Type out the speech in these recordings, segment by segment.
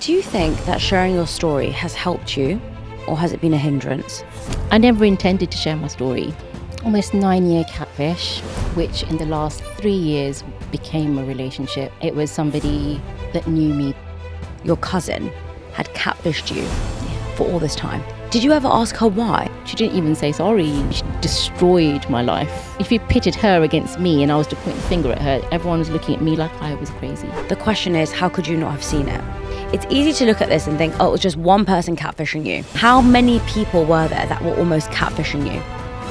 Do you think that sharing your story has helped you, or has it been a hindrance? I never intended to share my story. Almost 9-year catfish, which in the last 3 years became a relationship. It was somebody that knew me. Your cousin had catfished you for all this time. Did you ever ask her why? She didn't even say sorry. She destroyed my life. If you pitted her against me and I was to point the finger at her, everyone was looking at me like I was crazy. The question is, how could you not have seen it? It's easy to look at this and think, oh, it was just one person catfishing you. How many people were there that were almost catfishing you?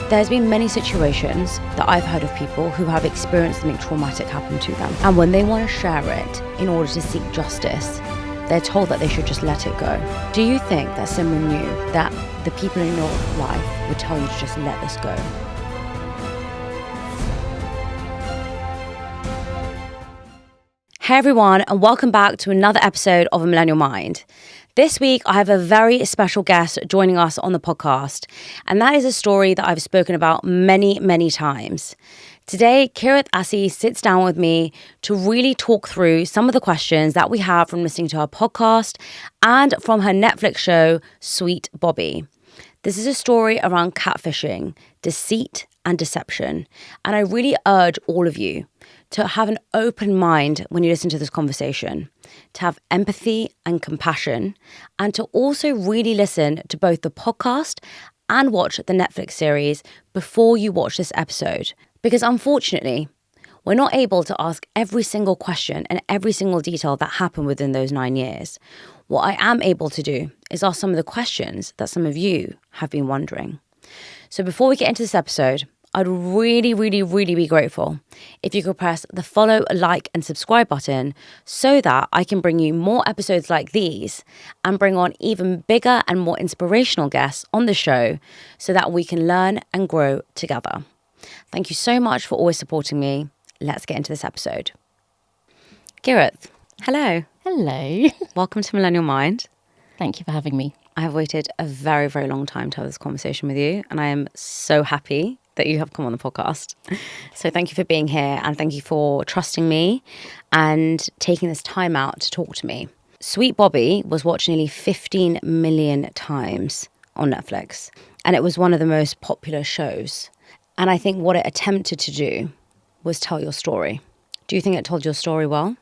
There's been many situations that I've heard of people who have experienced something traumatic happen to them. And when they want to share it in order to seek justice, they're told that they should just let it go. Do you think that someone knew that the people in your life would tell you to just let this go? Hey everyone, and welcome back to another episode of Millennial Mind. This week, I have a very special guest joining us on the podcast, and that is a story that I've spoken about many, many times. Today, Kirat Assi sits down with me to really talk through some of the questions that we have from listening to her podcast and from her Netflix show, Sweet Bobby. This is a story around catfishing, deceit, and deception, and I really urge all of you to have an open mind when you listen to this conversation, to have empathy and compassion, and to also really listen to both the podcast and watch the Netflix series before you watch this episode. Because unfortunately, we're not able to ask every single question and every single detail that happened within those 9 years. What I am able to do is ask some of the questions that some of you have been wondering. So before we get into this episode, I'd really be grateful if you could press the follow, like, and subscribe button so that I can bring you more episodes like these and bring on even bigger and more inspirational guests on the show so that we can learn and grow together. Thank you so much for always supporting me. Let's get into this episode. Kirat, hello. Hello. Welcome to Millennial Mind. Thank you for having me. I have waited a very long time to have this conversation with you, and I am so happy that you have come on the podcast. So thank you for being here, and thank you for trusting me and taking this time out to talk to me. Sweet Bobby was watched nearly 15 million times on Netflix, and it was one of the most popular shows. And I think what it attempted to do was tell your story. Do you think it told your story well?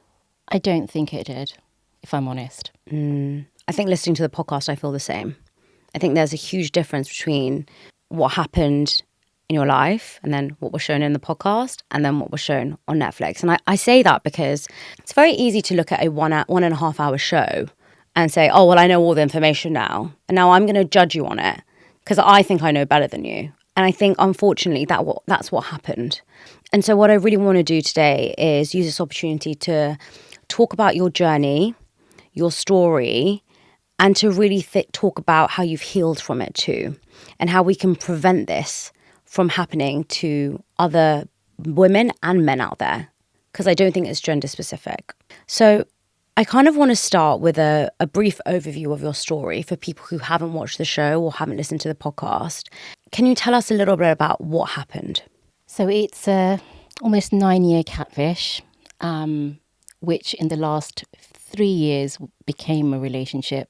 I don't think it did, if I'm honest. I think listening to the podcast, I feel the same. I think there's a huge difference between what happened in your life and then what was shown in the podcast and then what was shown on Netflix. And I say that because it's very easy to look at a 1.5 hour show and say, oh, well, I know all the information now. And now I'm going to judge you on it because I think I know better than you. And I think, unfortunately, that's what happened. And so what I really want to do today is use this opportunity to talk about your journey, your story, and to really talk about how you've healed from it too, and how we can prevent this from happening to other women and men out there, because I don't think it's gender specific. So I kind of want to start with a brief overview of your story for people who haven't watched the show or haven't listened to the podcast. Can you tell us a little bit about what happened? So it's almost 9-year catfish, which in the last 3 years became a relationship.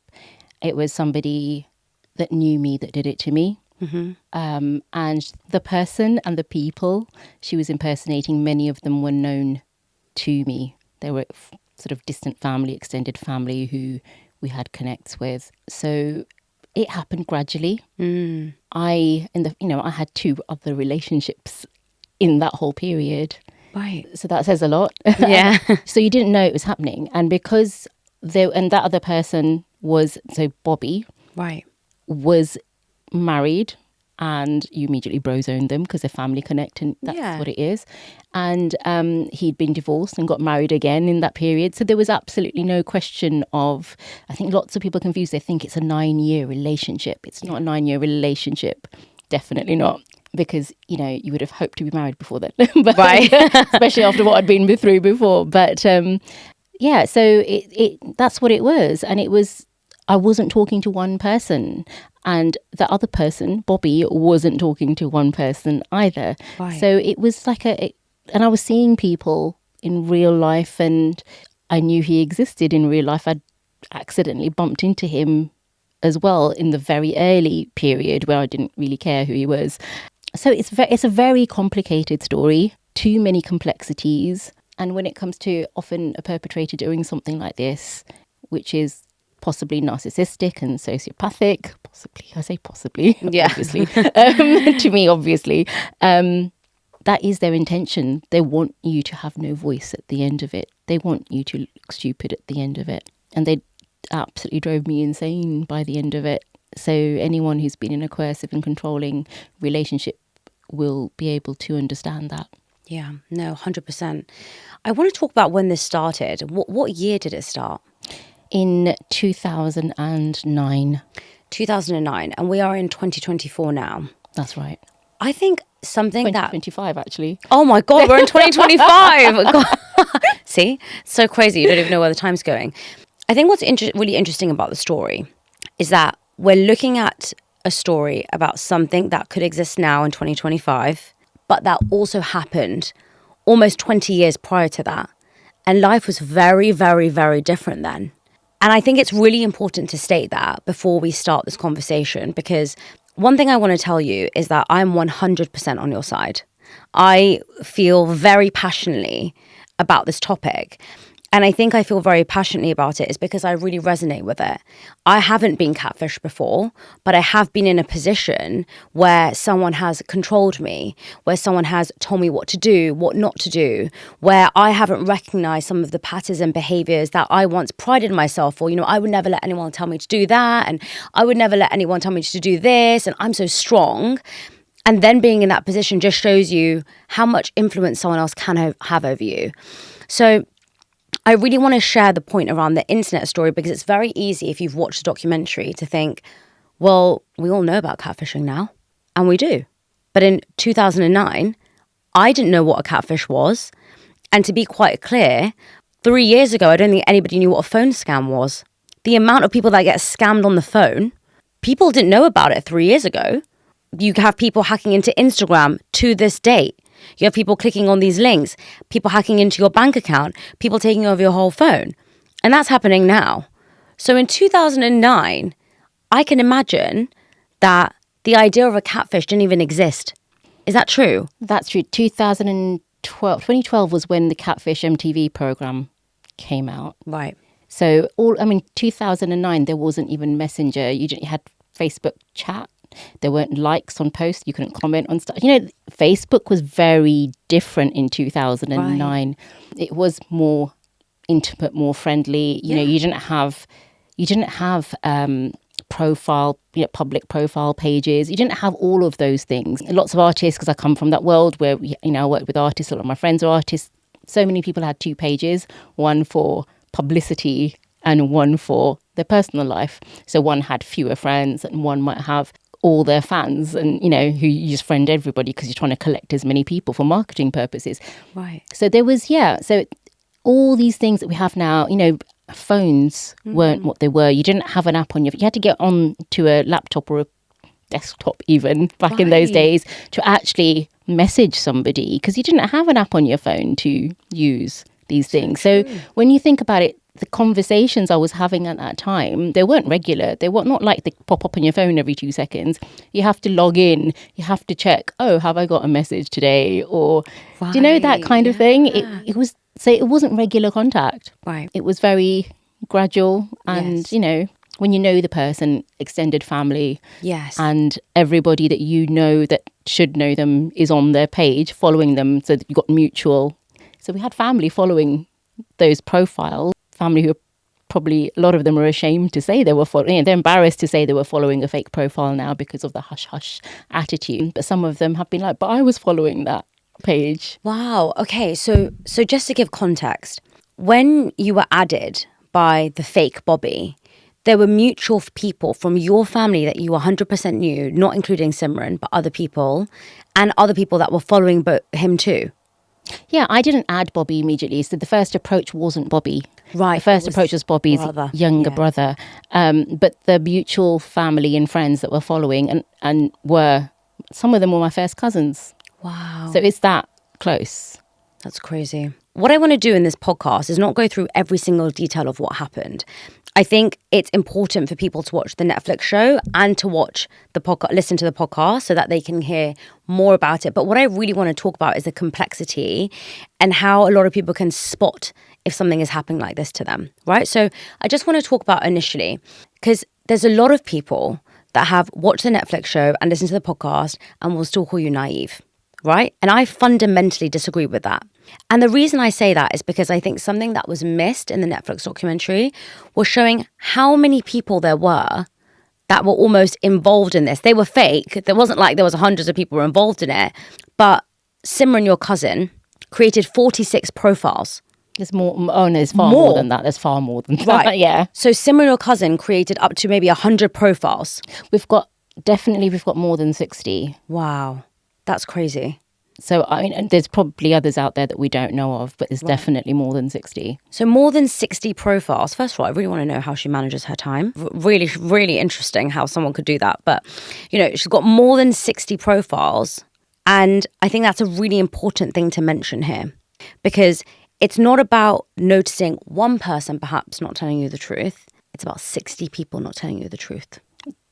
It was somebody that knew me that did it to me. Mm-hmm. And the person and the people she was impersonating, many of them were known to me. They were sort of distant family, extended family who we had connects with. So it happened gradually. I had 2 other relationships in that whole period. Right. So that says a lot. Yeah. So you didn't know it was happening. And because that other person was, so Bobby, Right. was married, and you immediately bro-zoned them because they're family connect, and that's what it is. And he'd been divorced and got married again in that period. So there was absolutely no question of, I think lots of people confused. They think it's a 9-year relationship. It's not a 9-year relationship. Definitely not. Because, you would have hoped to be married before then. But, right. Especially after what I'd been through before. But so that's what it was. And it was, I wasn't talking to one person. And the other person, Bobby, wasn't talking to one person either. Right. So it was like and I was seeing people in real life, and I knew he existed in real life. accidentally bumped into him as well in the very early period where I didn't really care who he was. So it's a very complicated story, too many complexities. And when it comes to often a perpetrator doing something like this, which is possibly narcissistic and sociopathic, I say possibly, obviously, to me, obviously, that is their intention. They want you to have no voice at the end of it. They want you to look stupid at the end of it. And they absolutely drove me insane by the end of it. So anyone who's been in a coercive and controlling relationship will be able to understand that. Yeah, no, 100%. I want to talk about when this started. What year did it start? In 2009. 2009, and we are in 2024 now. That's right. I think something 2025, actually. Oh my God, we're in 2025. God. See? So crazy. You don't even know where the time's going. I think what's really interesting about the story is that we're looking at a story about something that could exist now in 2025, but that also happened almost 20 years prior to that. And life was very, very, very different then. And I think it's really important to state that before we start this conversation, because one thing I want to tell you is that I'm 100% on your side. I feel very passionately about this topic. And I think I feel very passionately about it is because I really resonate with it. I haven't been catfished before, but I have been in a position where someone has controlled me, where someone has told me what to do, what not to do, where I haven't recognized some of the patterns and behaviors that I once prided myself for. You know, I would never let anyone tell me to do that, and I would never let anyone tell me to do this, and I'm so strong. And then being in that position just shows you how much influence someone else can have over you. So I really want to share the point around the internet story, because it's very easy if you've watched a documentary to think, well, we all know about catfishing now, and we do. But in 2009, I didn't know what a catfish was. And to be quite clear, 3 years ago, I don't think anybody knew what a phone scam was. The amount of people that get scammed on the phone, people didn't know about it 3 years ago. You have people hacking into Instagram to this date. You have people clicking on these links, people hacking into your bank account, people taking over your whole phone. And that's happening now. So in 2009, I can imagine that the idea of a catfish didn't even exist. Is that true? That's true. 2012 was when the Catfish MTV program came out. Right. So 2009, there wasn't even Messenger. You had Facebook chat. There weren't likes on posts. You couldn't comment on stuff. You know, Facebook was very different in 2009. Right. It was more intimate, more friendly. You know, you didn't have public profile pages. You didn't have all of those things. Lots of artists, because I come from that world where I work with artists. A lot of my friends are artists. So many people had 2 pages, one for publicity and one for their personal life. So one had fewer friends, and one might have all their fans, and who you just friend everybody because you're trying to collect as many people for marketing purposes. Right. So there was so all these things that we have now, phones weren't what they were. You didn't have an app on you had to get on to a laptop or a desktop even back in those days to actually message somebody, because you didn't have an app on your phone to use these things. So when you think about it, the conversations I was having at that time, they weren't regular. They were not like they pop up on your phone every 2 seconds. You have to log in. You have to check, have I got a message today? Or, do you know, that kind of thing? It wasn't regular contact. Right. It was very gradual. And, when you know the person, extended family. Yes. And everybody that you know that should know them is on their page, following them, so that you got mutual. So we had family following those profiles. Family who probably, a lot of them are ashamed to say they were following, they're embarrassed to say they were following a fake profile now because of the hush-hush attitude. But some of them have been like, but I was following that page. Wow. Okay. So just to give context, when you were added by the fake Bobby, there were mutual people from your family that you 100% knew, not including Simran, but other people, and other people that were following him too. Yeah, I didn't add Bobby immediately. So the first approach wasn't Bobby. Right. The first approach was Bobby's younger brother. But the mutual family and friends that were following and some of them were my first cousins. Wow. So it's that close. That's crazy. What I want to do in this podcast is not go through every single detail of what happened. I think it's important for people to watch the Netflix show and to watch the podcast, listen to the podcast so that they can hear more about it. But what I really want to talk about is the complexity and how a lot of people can spot if something is happening like this to them, right? So I just want to talk about initially, because there's a lot of people that have watched the Netflix show and listened to the podcast and will still call you naive, right? And I fundamentally disagree with that. And the reason I say that is because I think something that was missed in the Netflix documentary was showing how many people there were that were almost involved in this. They were fake. There wasn't like there was hundreds of people who were involved in it. But Simran, your cousin, created 46 profiles. There's more. Oh, no, there's far more than that. There's far more than that. Right. Yeah. So Simran, your cousin, created up to maybe 100 profiles. We've got more than 60. Wow. That's crazy. So, I mean, and there's probably others out there that we don't know of, but there's definitely more than 60. So more than 60 profiles. First of all, I really want to know how she manages her time. Really, really interesting how someone could do that. But, you know, she's got more than 60 profiles. And I think that's a really important thing to mention here, because it's not about noticing one person perhaps not telling you the truth. It's about 60 people not telling you the truth.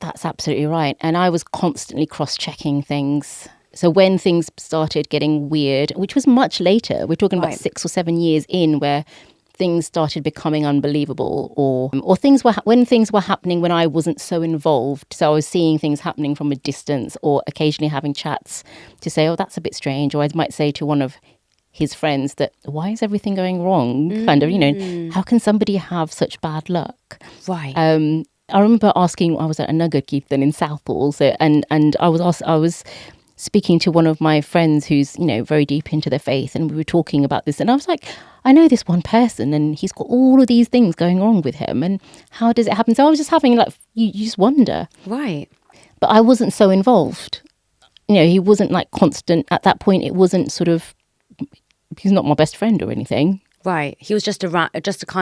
That's absolutely right. And I was constantly cross-checking things. So when things started getting weird, which was much later, we're talking about 6 or 7 years in, where things started becoming unbelievable, or things were when things were happening when I wasn't so involved. So I was seeing things happening from a distance, or occasionally having chats to say, oh, that's a bit strange. Or I might say to one of his friends that, why is everything going wrong? Kind of, you know, how can somebody have such bad luck? Right. I remember asking, I was at a nugget keeping in Southall, so and I was speaking to one of my friends who's, you know, very deep into the faith, and we were talking about this, and I was like, I know this one person and he's got all of these things going on with him, and how does it happen? So I was just having like, you just wonder. Right. But I wasn't so involved. You know, he wasn't like constant at that point. It wasn't sort of, he's not my best friend or anything. Right. He was just a kind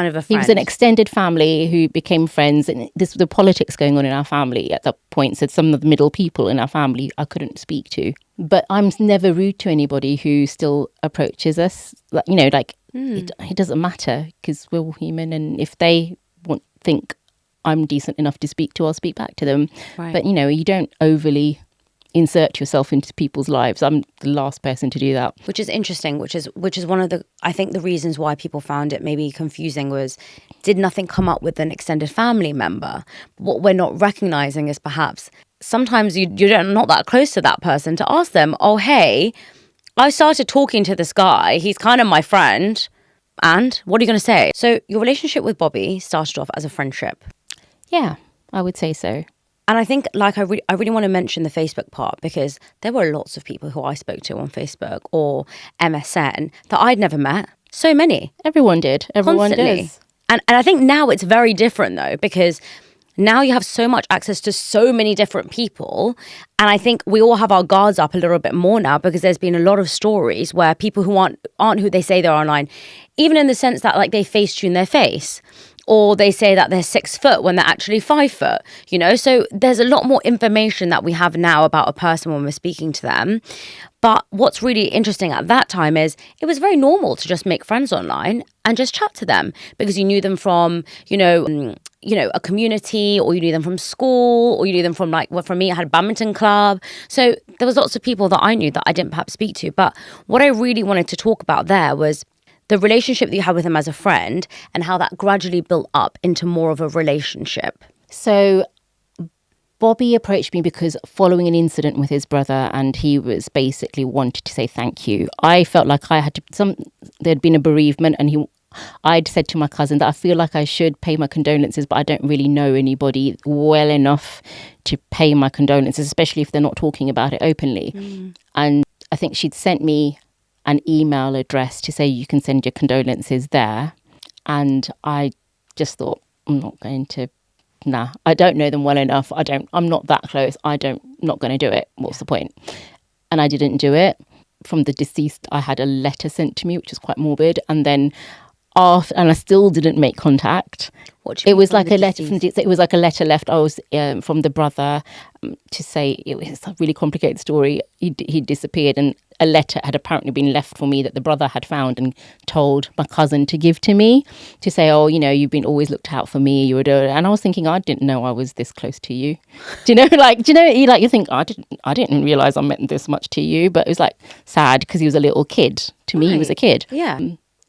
of a friend. He was an extended family who became friends. And the politics going on in our family at that point said some of the middle people in our family I couldn't speak to. But I'm never rude to anybody who still approaches us. You know, like, it doesn't matter, because we're all human. And if they think I'm decent enough to speak to, I'll speak back to them. Right. But, you know, you don't overly insert yourself into people's lives. I'm the last person to do that. Which is interesting, which is one of the, I think the reasons why people found it maybe confusing was, did nothing come up with an extended family member? What we're not recognizing is perhaps sometimes you're not that close to that person to ask them, oh, hey, I started talking to this guy. He's kind of my friend. And what are you going to say? So your relationship with Bobby started off as a friendship. Yeah, I would say so. And I think, like, I really want to mention the Facebook part, because there were lots of people who I spoke to on Facebook or MSN that I'd never met. So many. Everyone did. Everyone Constantly. does. And I think now it's very different, though, because now you have so much access to so many different people. And I think we all have our guards up a little bit more now, because there's been a lot of stories where people who aren't who they say they are online, even in the sense that, like, they face tune their face. Or they say that they're 6 foot when they're actually 5 foot, you know? So there's a lot more information that we have now about a person when we're speaking to them. But what's really interesting at that time is it was very normal to just make friends online and just chat to them, because you knew them from, you know, a community, or you knew them from school, or you knew them from, like, well, for me, I had a badminton club. So there was lots of people that I knew that I didn't perhaps speak to. But what I really wanted to talk about there was the relationship that you had with him as a friend, and how that gradually built up into more of a relationship. So Bobby approached me because following an incident with his brother, and he was basically wanted to say thank you. I felt like I had to, there'd been a bereavement, and I'd said to my cousin that I feel like I should pay my condolences, but I don't really know anybody well enough to pay my condolences, especially if they're not talking about it openly. And I think she'd sent me an email address to say you can send your condolences there. And I just thought, I'm not going to, I don't know them well enough. I'm not that close. Not going to do it. What's the point? And I didn't do it. From the deceased, I had a letter sent to me, which was quite morbid. And then and I still didn't make contact. It was like a letter from. It was like a letter left. I was from the brother to say it was a really complicated story. He disappeared, and a letter had apparently been left for me that the brother had found and told my cousin to give to me, to say, oh, you know, you've been always looked out for me. You were, and I was thinking, I didn't know I was this close to you. Do you know? Like, you think I didn't realize I meant this much to you, but it was like sad because he was a little kid. To me, he was a kid. Yeah.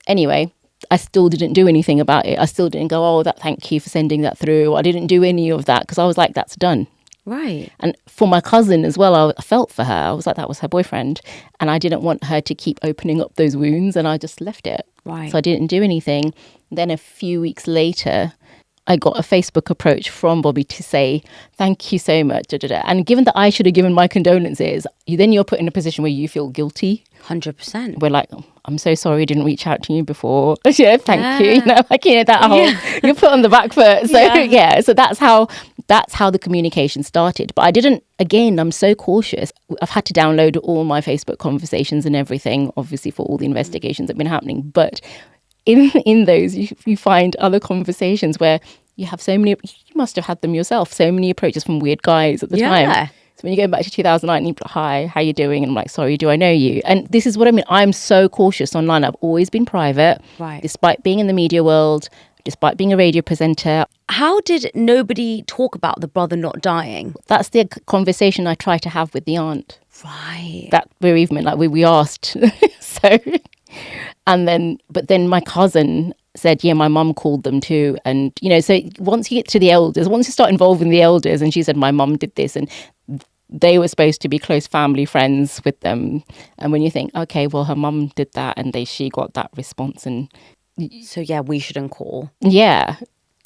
Anyway. I still didn't do anything about it. I still didn't go, oh, thank you for sending that through. I didn't do any of that because I was like, that's done. Right. And for my cousin as well, I felt for her. I was like, that was her boyfriend. And I didn't want her to keep opening up those wounds, and I just left it. Right. So I didn't do anything. Then a few weeks later, I got a Facebook approach from Bobby to say, thank you so much. And given that I should have given my condolences, you're put in a position where you feel guilty. 100%. We're like, I'm so sorry I didn't reach out to you before. Yeah, thank you. You know, like, that whole, you're put on the back foot. So so that's how the communication started. But I didn't, again, I'm so cautious. I've had to download all my Facebook conversations and everything, obviously for all the investigations that have been happening. But in those, you find other conversations where you have so many, you must have had them yourself, so many approaches from weird guys at the time. So when you go back to 2009, you're like, hi, how you doing? And I'm like, sorry, do I know you? And this is what I mean. I'm so cautious online. I've always been private, despite being in the media world, despite being a radio presenter. How did nobody talk about the brother not dying? That's the conversation I try to have with the aunt. Right. That bereavement, like we asked. But then my cousin said, yeah, my mum called them too. And, so once you get to the elders, once you start involving the elders, and she said, my mum did this, and they were supposed to be close family friends with them. And when you think, okay, well, her mum did that, and she got that response. And so, yeah, we shouldn't call. Yeah.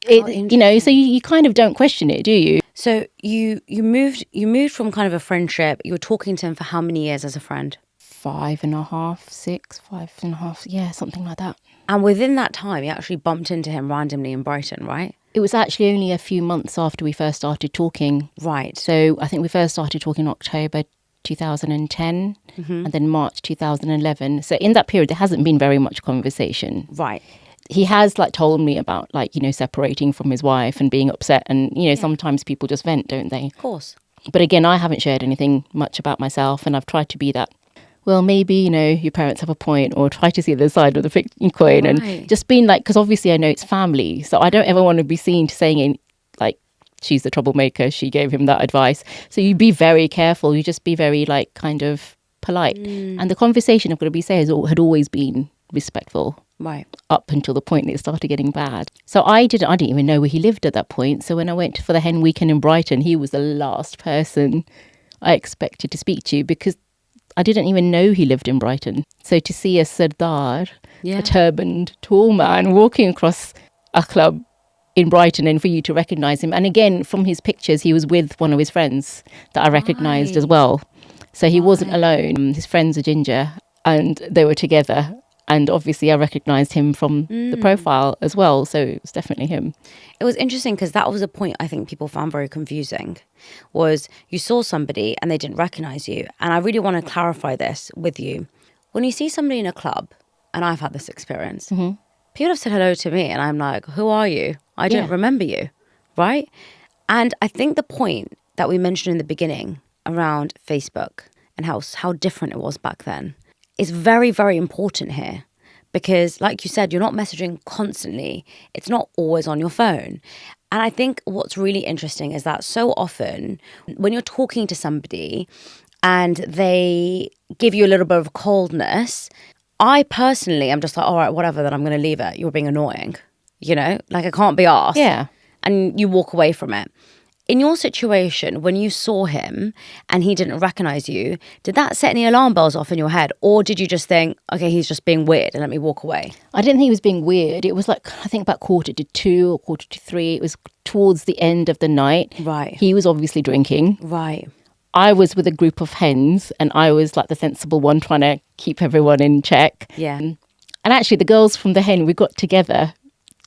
So you kind of don't question it, do you? So you moved from kind of a friendship. You were talking to him for how many years as a friend? 5.5, 6, 5.5, yeah, something like that. And within that time, you actually bumped into him randomly in Brighton, right? It was actually only a few months after we first started talking. Right. So I think we first started talking in October 2010 and then March 2011. So in that period, there hasn't been very much conversation. Right. He has told me about separating from his wife and being upset. And, sometimes people just vent, don't they? Of course. But again, I haven't shared anything much about myself, and I've tried to be that. Well, maybe, your parents have a point, or try to see the side of the coin. Right. And just being because obviously I know it's family. So I don't ever want to be seen saying she's the troublemaker. She gave him that advice. So you be very careful. You just be very kind of polite. And the conversation, I've got to be saying, had always been respectful. Right. Up until the point that it started getting bad. So I didn't even know where he lived at that point. So when I went for the hen weekend in Brighton, he was the last person I expected to speak to, because I didn't even know he lived in Brighton. So to see a Sardar, a turbaned, tall man, walking across a club in Brighton, and for you to recognise him. And again, from his pictures, he was with one of his friends that I recognised as well. So he wasn't alone. His friends are ginger, and they were together. And obviously I recognised him from the profile as well. So it was definitely him. It was interesting because that was a point I think people found very confusing, was you saw somebody and they didn't recognise you. And I really want to clarify this with you. When you see somebody in a club, and I've had this experience, people have said hello to me and I'm like, who are you? I don't remember you, right? And I think the point that we mentioned in the beginning around Facebook and how different it was back then, it's very, very important here, because like you said, you're not messaging constantly. It's not always on your phone. And I think what's really interesting is that so often when you're talking to somebody and they give you a little bit of coldness, I personally am just like, all right, whatever, then I'm going to leave it. You're being annoying, I can't be asked. Yeah. And you walk away from it. In your situation, when you saw him and he didn't recognise you, did that set any alarm bells off in your head? Or did you just think, okay, he's just being weird and let me walk away? I didn't think he was being weird. It was I think about 2:45 or 2:45. It was towards the end of the night. Right. He was obviously drinking. Right. I was with a group of hens, and I was the sensible one trying to keep everyone in check. Yeah. And actually the girls from the hen, we got together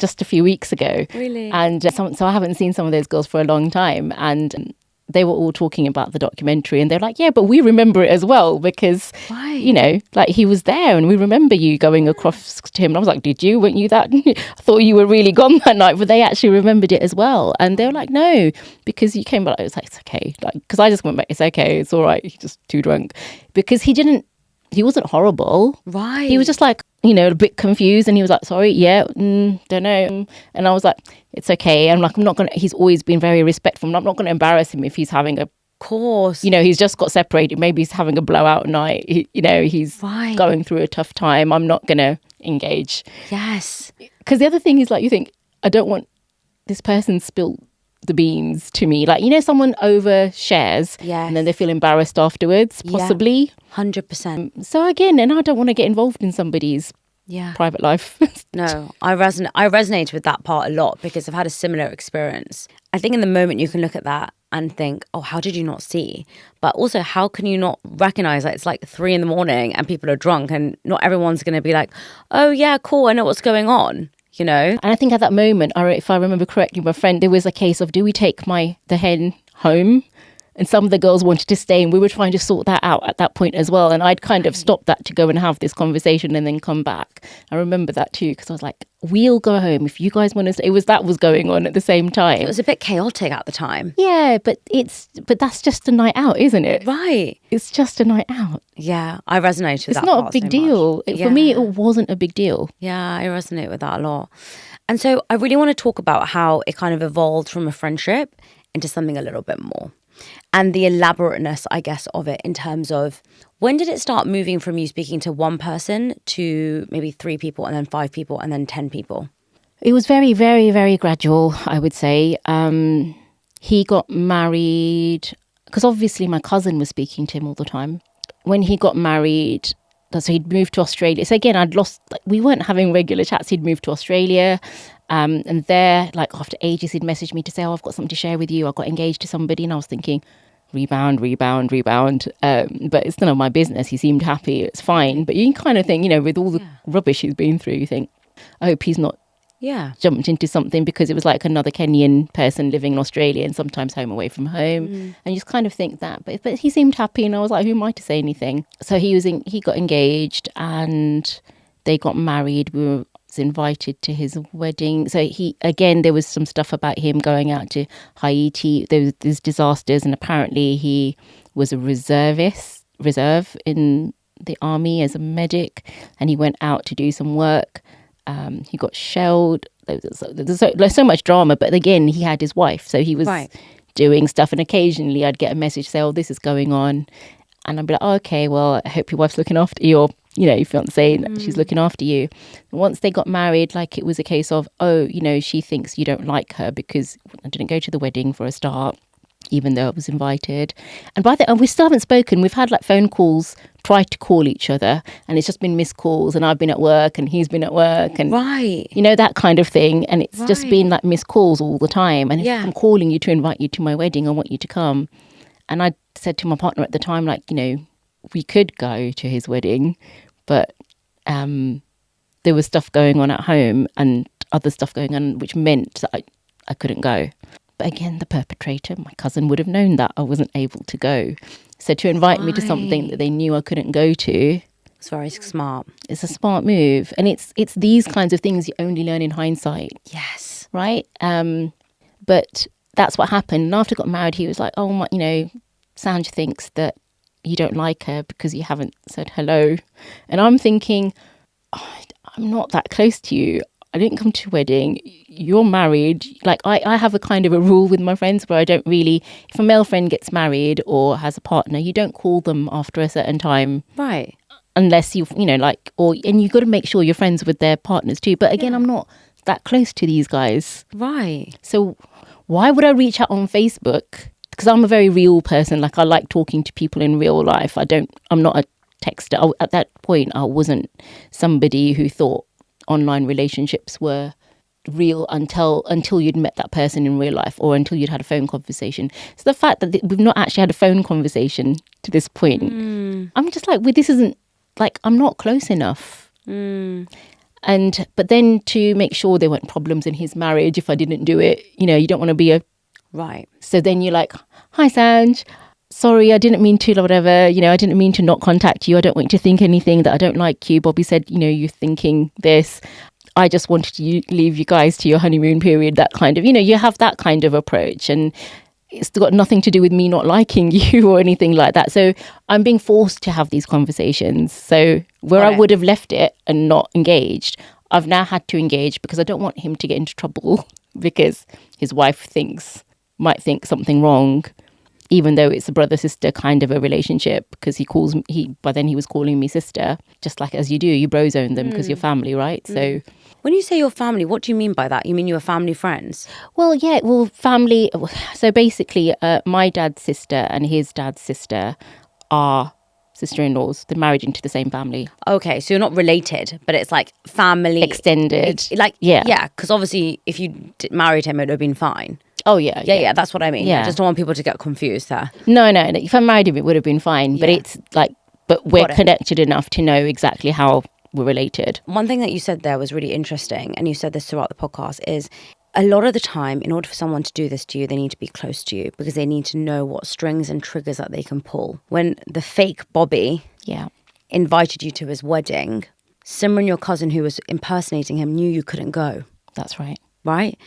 just a few weeks ago. Really? And so I haven't seen some of those girls for a long time. And they were all talking about the documentary, and they're like, yeah, but we remember it as well because, you know, like he was there and we remember you going across to him. And I was like, did you? Weren't you that? I thought you were really gone that night, but they actually remembered it as well. And they were like, no, because you came back. It was like, it's okay. Like, because I just went back, it's okay. It's all right. He's just too drunk. Because he wasn't horrible. Right. He was just like, you know, a bit confused, and he was like, sorry, yeah, don't know. And I was like, it's okay. I'm like, I'm not going to, he's always been very respectful. I'm not going to embarrass him if he's having a, course, you know, he's just got separated. Maybe he's having a blowout night. You know, he's going through a tough time. I'm not going to engage. Yes. Because the other thing is, like, you think, I don't want this person spill the beans to me. Like, you know, someone overshares and then they feel embarrassed afterwards, possibly. 100%. So again, and I don't want to get involved in somebody's private life. No, I resonate with that part a lot because I've had a similar experience. I think in the moment you can look at that and think, oh, how did you not see? But also, how can you not recognize that it's like 3 a.m. and people are drunk, and not everyone's going to be like, oh yeah, cool, I know what's going on. You know? And I think at that moment, if I remember correctly, my friend, there was a case of, do we take the hen home? And some of the girls wanted to stay, and we were trying to sort that out at that point as well. And I'd kind of stopped that to go and have this conversation and then come back. I remember that too, because I was like, we'll go home if you guys want to stay. That was going on at the same time. It was a bit chaotic at the time. Yeah, but that's just a night out, isn't it? Right. It's just a night out. Yeah, I resonate with that. It's not a big deal. For me, it wasn't a big deal. Yeah, I resonate with that a lot. And so I really want to talk about how it kind of evolved from a friendship into something a little bit more. And the elaborateness, I guess, of it in terms of when did it start moving from you speaking to one person to maybe 3 people and then 5 people and then 10 people? It was very, very, very gradual, I would say. He got married because obviously my cousin was speaking to him all the time. When he got married, so he'd moved to Australia. So again, we weren't having regular chats. He'd moved to Australia. And there, like after ages, he'd messaged me to say, oh, I've got something to share with you. I got engaged to somebody. And I was thinking, rebound. But it's none of my business. He seemed happy. It's fine. But you can kind of think, you know, with all the rubbish he's been through, you think, I hope he's not jumped into something, because it was like another Kenyan person living in Australia and sometimes home away from home. And you just kind of think that. But he seemed happy, and I was like, who am I to say anything? So he got engaged and they got married. We were invited to his wedding. So there was some stuff about him going out to Haiti. There was these disasters, and apparently he was a reserve in the army as a medic, and he went out to do some work. He got shelled. There's so much drama, but again, he had his wife, so he was doing stuff, and occasionally I'd get a message say, oh, this is going on, and I'd be like, oh, okay, well, I hope your wife's looking after you, or you know, your fiance, she's looking after you. And once they got married, like it was a case of, oh, you know, she thinks you don't like her because I didn't go to the wedding for a start, even though I was invited. And and we still haven't spoken. We've had like phone calls, tried to call each other, and it's just been missed calls, and I've been at work and he's been at work, and you know, that kind of thing. And it's just been like missed calls all the time. And if I'm calling you to invite you to my wedding, I want you to come. And I said to my partner at the time, like, you know, we could go to his wedding, but there was stuff going on at home and other stuff going on, which meant that I couldn't go. But again, the perpetrator, my cousin, would have known that I wasn't able to go. So to invite me to something that they knew I couldn't go to, it's very smart. It's a smart move. And it's these kinds of things you only learn in hindsight. Yes. Right? But that's what happened. And after I got married, he was like, oh, my, you know, Sanj thinks that you don't like her because you haven't said hello. And I'm thinking, oh, I'm not that close to you. I didn't come to your wedding. You're married. Like I have a kind of a rule with my friends where I don't really, if a male friend gets married or has a partner, you don't call them after a certain time. Right. Unless you know, like, and you've got to make sure you're friends with their partners too. But again, I'm not that close to these guys. Right. So why would I reach out on Facebook? Because I'm a very real person. Like, I like talking to people in real life. I'm not a texter. At that point, I wasn't somebody who thought online relationships were real until you'd met that person in real life, or until you'd had a phone conversation. So the fact that we've not actually had a phone conversation to this point, I'm just like, well, this isn't, like, I'm not close enough. But then to make sure there weren't problems in his marriage if I didn't do it, you know, you don't want to be a Right. So then you're like, hi, Sanj. Sorry, I didn't mean to, whatever. You know, I didn't mean to not contact you. I don't want you to think anything, that I don't like you. Bobby said, you know, you're thinking this. I just wanted to leave you guys to your honeymoon period, that kind of, you know, you have that kind of approach. And it's got nothing to do with me not liking you or anything like that. So I'm being forced to have these conversations. So where I would have left it and not engaged, I've now had to engage because I don't want him to get into trouble because his wife might think something wrong, even though it's a brother-sister kind of a relationship, because by then he was calling me sister, just like as you do, you bro zone them because you're family, right? So when you say your family, what do you mean by that? You mean you were family friends? Well, yeah, family. So basically, my dad's sister and his dad's sister are sister-in-laws. They're married into the same family. Okay, so you're not related, but it's like family. Extended. Yeah, because obviously if you married him, it would have been fine. Oh, yeah. Yeah, that's what I mean. Yeah. I just don't want people to get confused there. No. If I married him, it would have been fine. But it's like, but we're connected enough to know exactly how we're related. One thing that you said there was really interesting, and you said this throughout the podcast, is a lot of the time, in order for someone to do this to you, they need to be close to you because they need to know what strings and triggers that they can pull. When the fake Bobby invited you to his wedding, Simran, your cousin who was impersonating him, knew you couldn't go. That's right. Right?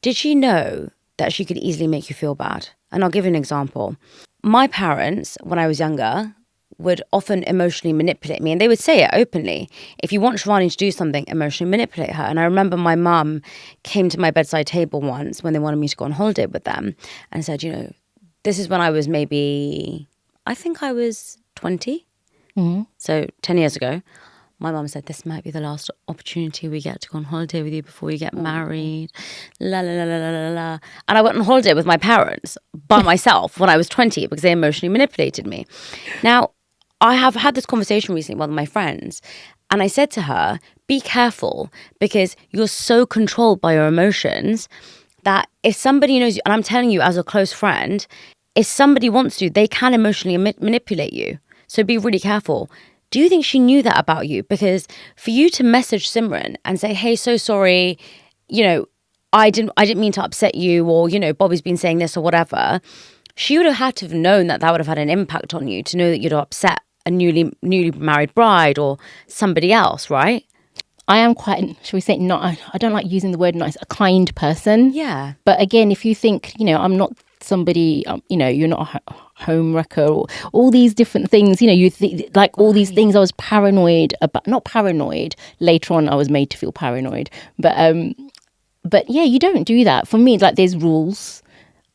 Did she know that she could easily make you feel bad? And I'll give you an example. My parents, when I was younger, would often emotionally manipulate me, and they would say it openly. If you want Shivani to do something, emotionally manipulate her. And I remember my mum came to my bedside table once when they wanted me to go on holiday with them and said, you know, this is when I was I think I was 20. Mm-hmm. So 10 years ago. My mum said, this might be the last opportunity we get to go on holiday with you before we get married. La, la, la, la, la, la. And I went on holiday with my parents by myself when I was 20 because they emotionally manipulated me. Now, I have had this conversation recently with one of my friends, and I said to her, be careful because you're so controlled by your emotions that if somebody knows you, and I'm telling you as a close friend, if somebody wants to, they can emotionally manipulate you. So be really careful. Do you think she knew that about you? Because for you to message Simran and say, hey, so sorry, you know, I didn't mean to upset you, or, you know, Bobby's been saying this or whatever, she would have had to have known that would have had an impact on you to know that you'd upset a newly married bride or somebody else, right? I am quite, shall we say, I don't like using the word nice, a kind person. Yeah. But again, if you think, you know, I'm not somebody, you know, you're not a home wrecker or all these different things, you know, you think like all these things I was paranoid about, not paranoid. Later on, I was made to feel paranoid. But yeah, you don't do that. For me, like there's rules.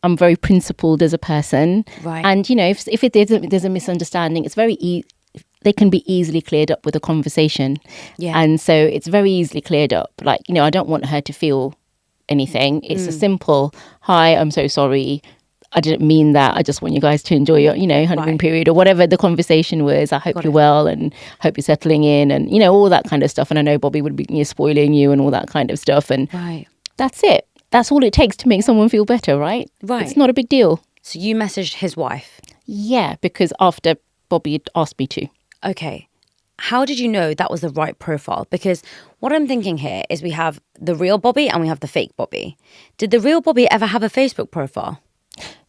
I'm very principled as a person. Right. And, you know, if there's a misunderstanding, it's very they can be easily cleared up with a conversation. Yeah. And so it's very easily cleared up. Like, you know, I don't want her to feel anything. It's a simple, hi, I'm so sorry. I didn't mean that. I just want you guys to enjoy your, you know, honeymoon period or whatever the conversation was. I hope you're well and hope you're settling in and, you know, all that kind of stuff. And I know Bobby would be spoiling you and all that kind of stuff. And that's it. That's all it takes to make someone feel better, right? Right. It's not a big deal. So you messaged his wife? Yeah, because after Bobby had asked me to. Okay. How did you know that was the right profile? Because what I'm thinking here is we have the real Bobby and we have the fake Bobby. Did the real Bobby ever have a Facebook profile?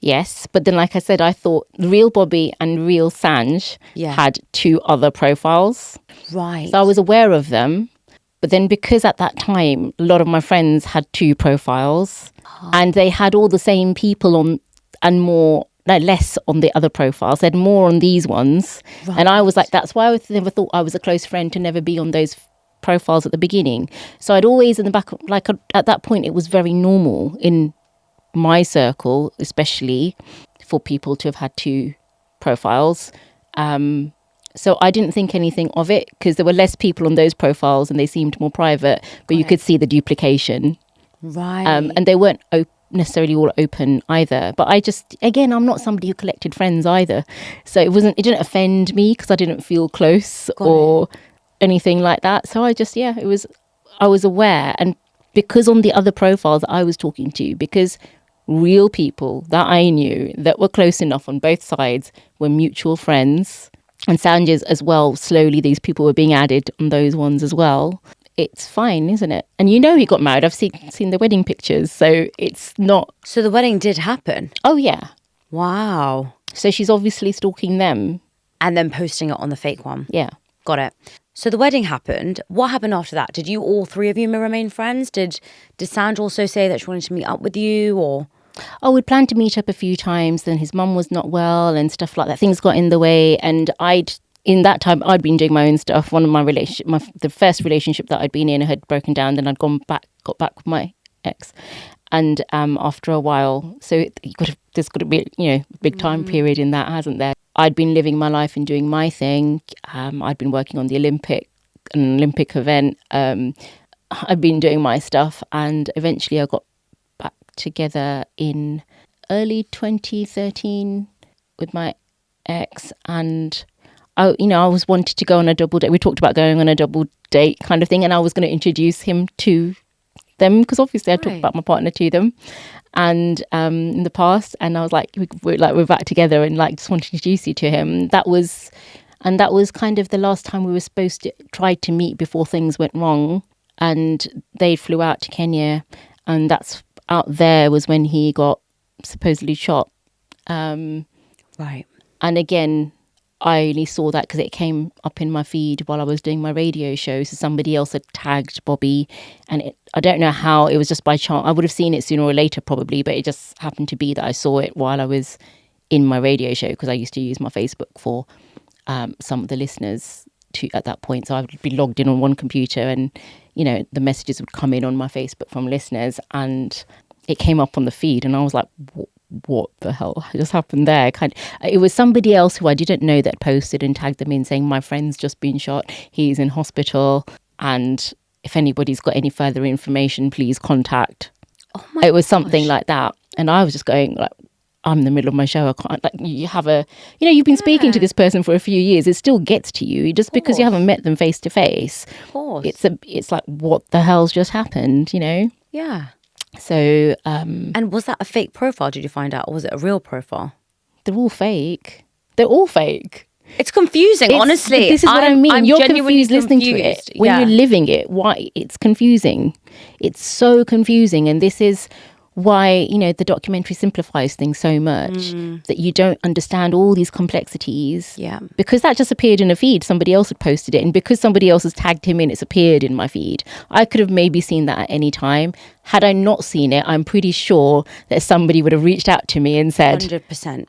Yes, but then like I said, I thought the real Bobby and real Sanj had two other profiles. Right. So I was aware of them. But then because at that time, a lot of my friends had two profiles and they had all the same people on and less on the other profiles. They had more on these ones. Right. And I was like, that's why I never thought I was a close friend to never be on those profiles at the beginning. So I'd always in the back, like at that point, it was very normal in my circle, especially for people to have had two profiles. So I didn't think anything of it because there were less people on those profiles and they seemed more private, but you could see the duplication. Right. And they weren't necessarily all open either. But I just, again, I'm not somebody who collected friends either. So it didn't offend me because I didn't feel close or anything like that. So I just, I was aware. And because on the other profiles that I was talking to, because real people that I knew that were close enough on both sides were mutual friends, and Sanjay's as well, slowly these people were being added on those ones as well. it's fine, isn't it? And you know he got married. I've seen the wedding pictures, so it's not. So the wedding did happen? Oh, yeah. Wow. So she's obviously stalking them. And then posting it on the fake one? Yeah. Got it. So the wedding happened. What happened after that? Did you, all three of you, remain friends? Did Sandra also say that she wanted to meet up with you, or? Oh, we'd planned to meet up a few times, then his mum was not well and stuff like that. Things got in the way, and in that time, I'd been doing my own stuff. One of my the first relationship that I'd been in had broken down. Then I'd got back with my ex, and after a while, so there's got to be a big time period in that, hasn't there? I'd been living my life and doing my thing. I'd been working on an Olympic event. I'd been doing my stuff, and eventually I got back together in early 2013 with my ex, and I was wanted to go on a double date. We talked about going on a double date kind of thing, and I was going to introduce him to them because obviously I talked about my partner to them, and in the past, and I was like, we're back together, and like just want to introduce you to him. That was kind of the last time we were supposed to try to meet before things went wrong, and they flew out to Kenya, and that's out there was when he got supposedly shot. Right. And again, I only saw that because it came up in my feed while I was doing my radio show. So somebody else had tagged Bobby, and I don't know how, it was just by chance. I would have seen it sooner or later probably, but it just happened to be that I saw it while I was in my radio show, because I used to use my Facebook for some of the listeners at that point. So I would be logged in on one computer, and the messages would come in on my Facebook from listeners, and it came up on the feed, and I was like, what the hell just happened there? It was somebody else who I didn't know that posted and tagged them in saying, my friend's just been shot, he's in hospital, and if anybody's got any further information, please contact. It was something like that, and I was just going like, I'm in the middle of my show, I can't, like, you have you've been speaking to this person for a few years, it still gets to you just because you haven't met them face to face. Of course. It's like, what the hell's just happened, Yeah. So and was that a fake profile, did you find out, or was it a real profile? They're all fake. It's confusing, honestly. This is what I mean. You're confused listening to it. When Yeah. you're living it, why it's confusing. It's so confusing. And this is why, the documentary simplifies things so much that you don't understand all these complexities. Yeah. Because that just appeared in a feed. Somebody else had posted it. And because somebody else has tagged him in, it's appeared in my feed. I could have maybe seen that at any time. Had I not seen it, I'm pretty sure that somebody would have reached out to me and said, 100%.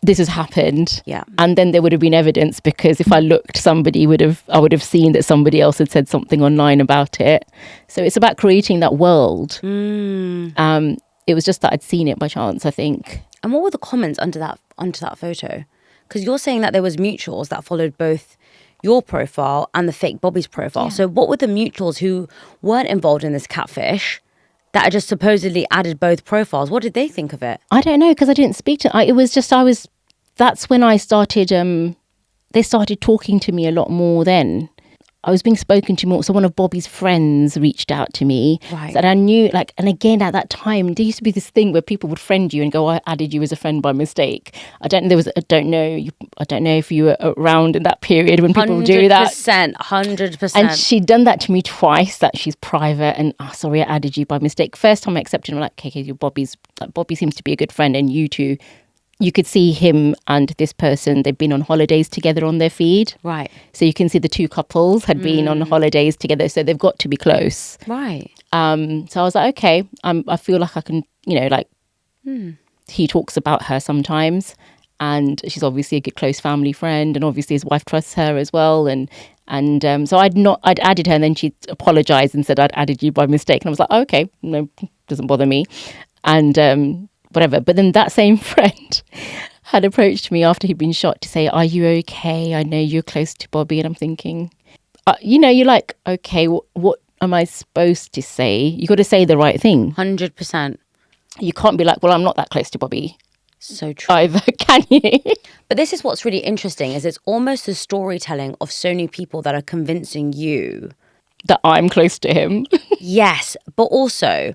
This has happened. Yeah. And then there would have been evidence, because if I looked, I would have seen that somebody else had said something online about it. So it's about creating that world. It was just that I'd seen it by chance, I think. And what were the comments under that photo? Because you're saying that there was mutuals that followed both your profile and the fake Bobby's profile. Yeah. So what were the mutuals who weren't involved in this catfish that had just supposedly added both profiles? What did they think of it? I don't know, because I didn't speak to. That's when I started. They started talking to me a lot more then. I was being spoken to more. So one of Bobby's friends reached out to me. Right. That I knew, and again, at that time, there used to be this thing where people would friend you and go, I added you as a friend by mistake. I don't know if you were around in that period when people would do that. 100%. And she'd done that to me twice, that she's private and, sorry, I added you by mistake. First time I accepted, I'm like, okay, Bobby seems to be a good friend, and you two. You could see him and this person, they've been on holidays together on their feed. Right. So you can see the two couples had been on holidays together, so they've got to be close. Right. So I was like, okay, I feel like I can, he talks about her sometimes, and she's obviously a good close family friend, and obviously his wife trusts her as well. And so I'd added her, and then she apologized and said I'd added you by mistake. And I was like, okay, no, doesn't bother me. And whatever. But then that same friend had approached me after he'd been shot to say, are you okay? I know you're close to Bobby. And I'm thinking, you're like, okay, what am I supposed to say? You got to say the right thing. 100%. You can't be like, well, I'm not that close to Bobby. So true. Either, can you? But this is what's really interesting, is it's almost the storytelling of so many people that are convincing you that I'm close to him. Yes, but also,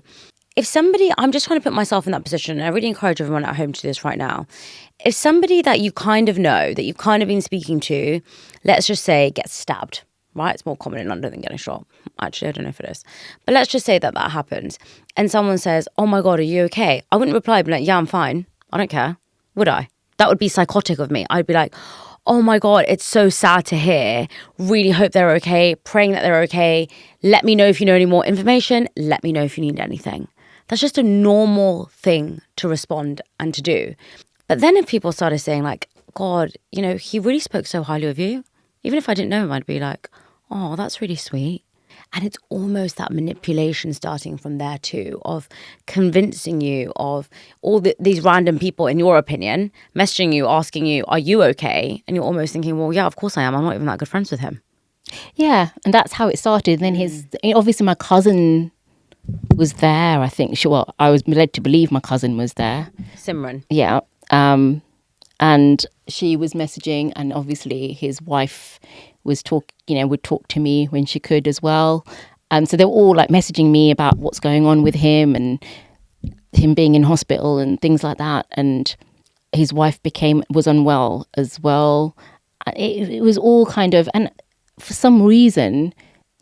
if somebody, I'm just trying to put myself in that position, and I really encourage everyone at home to do this right now. If somebody that you kind of know, that you've kind of been speaking to, let's just say, gets stabbed, right? It's more common in London than getting shot. Actually, I don't know if it is. But let's just say that happens. And someone says, oh my God, are you okay? I wouldn't reply, be like, yeah, I'm fine. I don't care. Would I? That would be psychotic of me. I'd be like, oh my God, it's so sad to hear. Really hope they're okay. Praying that they're okay. Let me know if you know any more information. Let me know if you need anything. That's just a normal thing to respond and to do. But then if people started saying like, God, you know, he really spoke so highly of you. Even if I didn't know him, I'd be like, oh, that's really sweet. And it's almost that manipulation starting from there too, of convincing you of all these random people, in your opinion, messaging you, asking you, are you okay? And you're almost thinking, well, yeah, of course I am. I'm not even that good friends with him. Yeah, and that's how it started. Then obviously my cousin was there, I think. Well, I was led to believe my cousin was there. Simran. Yeah. And she was messaging, and obviously his wife would talk to me when she could as well. So they were all like messaging me about what's going on with him and him being in hospital and things like that. And his wife was unwell as well. It was all kind of, and for some reason,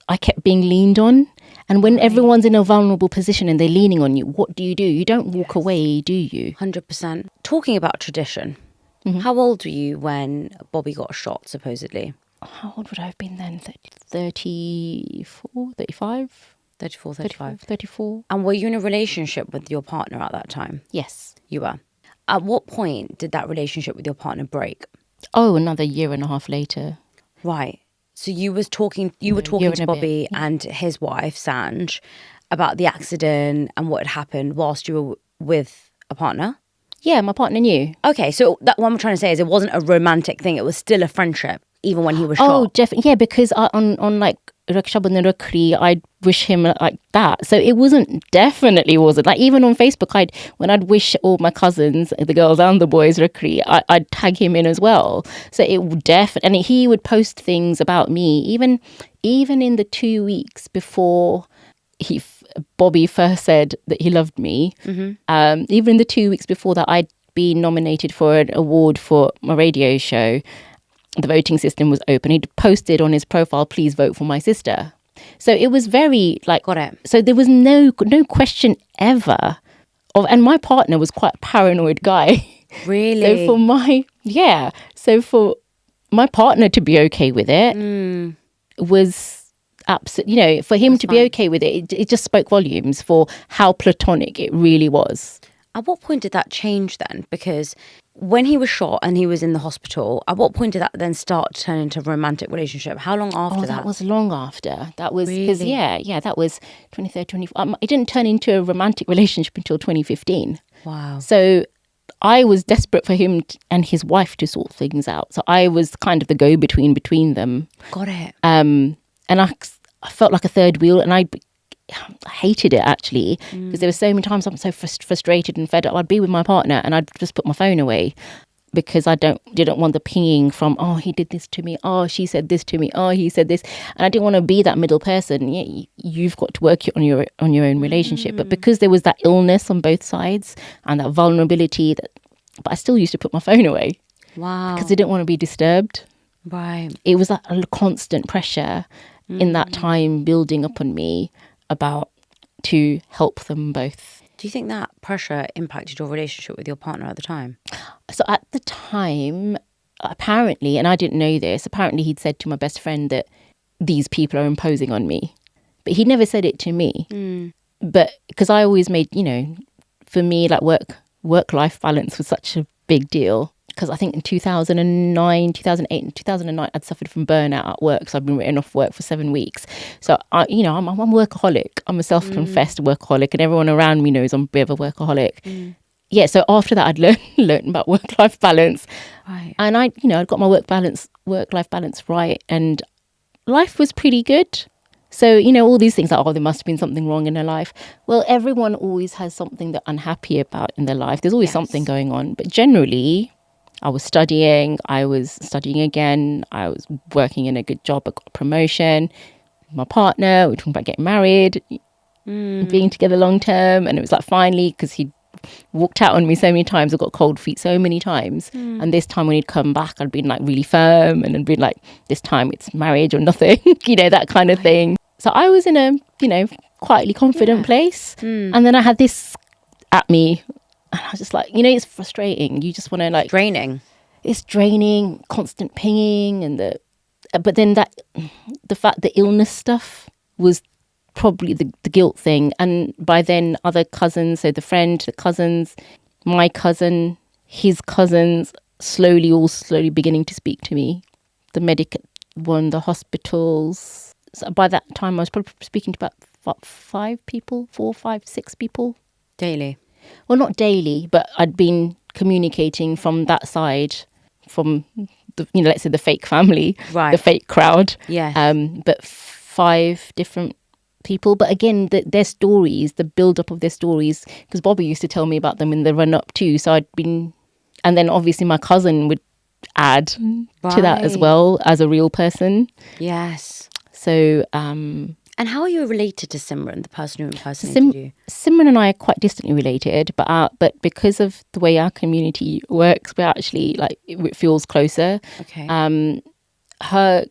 I kept being leaned on. And when everyone's in a vulnerable position and they're leaning on you, what do? You don't walk away, do you? 100%. Talking about tradition, how old were you when Bobby got shot, supposedly? How old would I have been then? 34, 35? 34, 35. 34. And were you in a relationship with your partner at that time? Yes. You were. At what point did that relationship with your partner break? Oh, another year and a half later. Right. So you were talking to Bobby and his wife, Sanj, about the accident and what had happened whilst you were with a partner? Yeah, my partner knew. Okay, so what I'm trying to say is it wasn't a romantic thing. It was still a friendship, even when he was shot. Oh, definitely. Yeah, because on like Raksha Bandhan Rakhi, I'd wish him like that. So it definitely wasn't. Like even on Facebook, when I'd wish all my cousins, the girls and the boys Rakhi, I'd tag him in as well. So it would definitely, and he would post things about me, even in the 2 weeks before Bobby first said that he loved me. Even in the 2 weeks before that, I'd been nominated for an award for my radio show. The voting system was open. He'd posted on his profile, please vote for my sister. So it was very like, got it. So there was no question ever and my partner was quite a paranoid guy. Really? So for my partner to be okay with it was absolutely, for him to be okay with it just spoke volumes for how platonic it really was. At what point did that change then? Because when he was shot and he was in the hospital, at what point did that then start to turn into a romantic relationship? How long after that? That was long after. That was, because, really? that was 23rd, 24. It didn't turn into a romantic relationship until 2015. Wow. So I was desperate for him and his wife to sort things out. So I was kind of the go-between them. Got it. And I felt like a third wheel, and I hated it actually, because there were so many times I'm so frustrated and fed up. I'd be with my partner and I'd just put my phone away because I didn't want the pinging from, oh, he did this to me, oh, she said this to me, oh, he said this, and I didn't want to be that middle person. Yeah, you've got to work on your own relationship, but because there was that illness on both sides and that vulnerability, but I still used to put my phone away. Wow. Because I didn't want to be disturbed. Right. It was a constant pressure in that time building up on me to help them both. Do you think that pressure impacted your relationship with your partner at the time? So at the time, apparently, and I didn't know this, apparently he'd said to my best friend that these people are imposing on me. But he never said it to me. But because I always made, for me, like work-life balance was such a big deal. Because I think in 2009, 2008 and 2009, I'd suffered from burnout at work. So I've been written off work for 7 weeks. So, I'm a workaholic. I'm a self-confessed workaholic, and everyone around me knows I'm a bit of a workaholic. Yeah, so after that, I'd learned about work-life balance. Right. And I'd got my work-life balance right. And life was pretty good. So, all these things like, there must have been something wrong in her life. Well, everyone always has something they're unhappy about in their life. There's always something going on. But generally, I was studying again, I was working in a good job, I got a promotion, my partner, we were talking about getting married, being together long term, and it was like finally, because he'd walked out on me so many times. I got cold feet so many times. And this time when he'd come back, I'd been like really firm and I'd been like, this time it's marriage or nothing, that kind of thing. So I was in a, quietly confident place. And then I had this at me. And I was just like, it's frustrating. You just want to like... Draining. It's draining, constant pinging. But then the illness stuff was probably the guilt thing. And by then other cousins, so the cousins, my cousin, his cousins, slowly beginning to speak to me. The the hospitals. So by that time I was probably speaking to about 5 people, 4, 5, 6 people. Daily? Well, not daily, but I'd been communicating from that side, from the, let's say the fake family, right, the fake crowd. Yeah. But 5 different people. But again, their stories, the build-up of their stories, because Bobby used to tell me about them in the run-up too. So and then obviously my cousin would add to that as well as a real person. Yes. So... and how are you related to Simran, the person who impersonated you? Simran and I are quite distantly related, but because of the way our community works, we're actually like, it feels closer. Okay. Her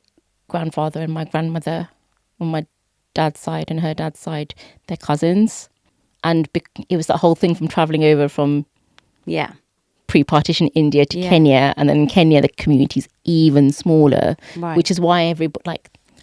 grandfather and my grandmother on my dad's side and her dad's side, they're cousins. And it was that whole thing from travelling over from pre-partition India to Kenya. And then in Kenya, the community's even smaller, which is why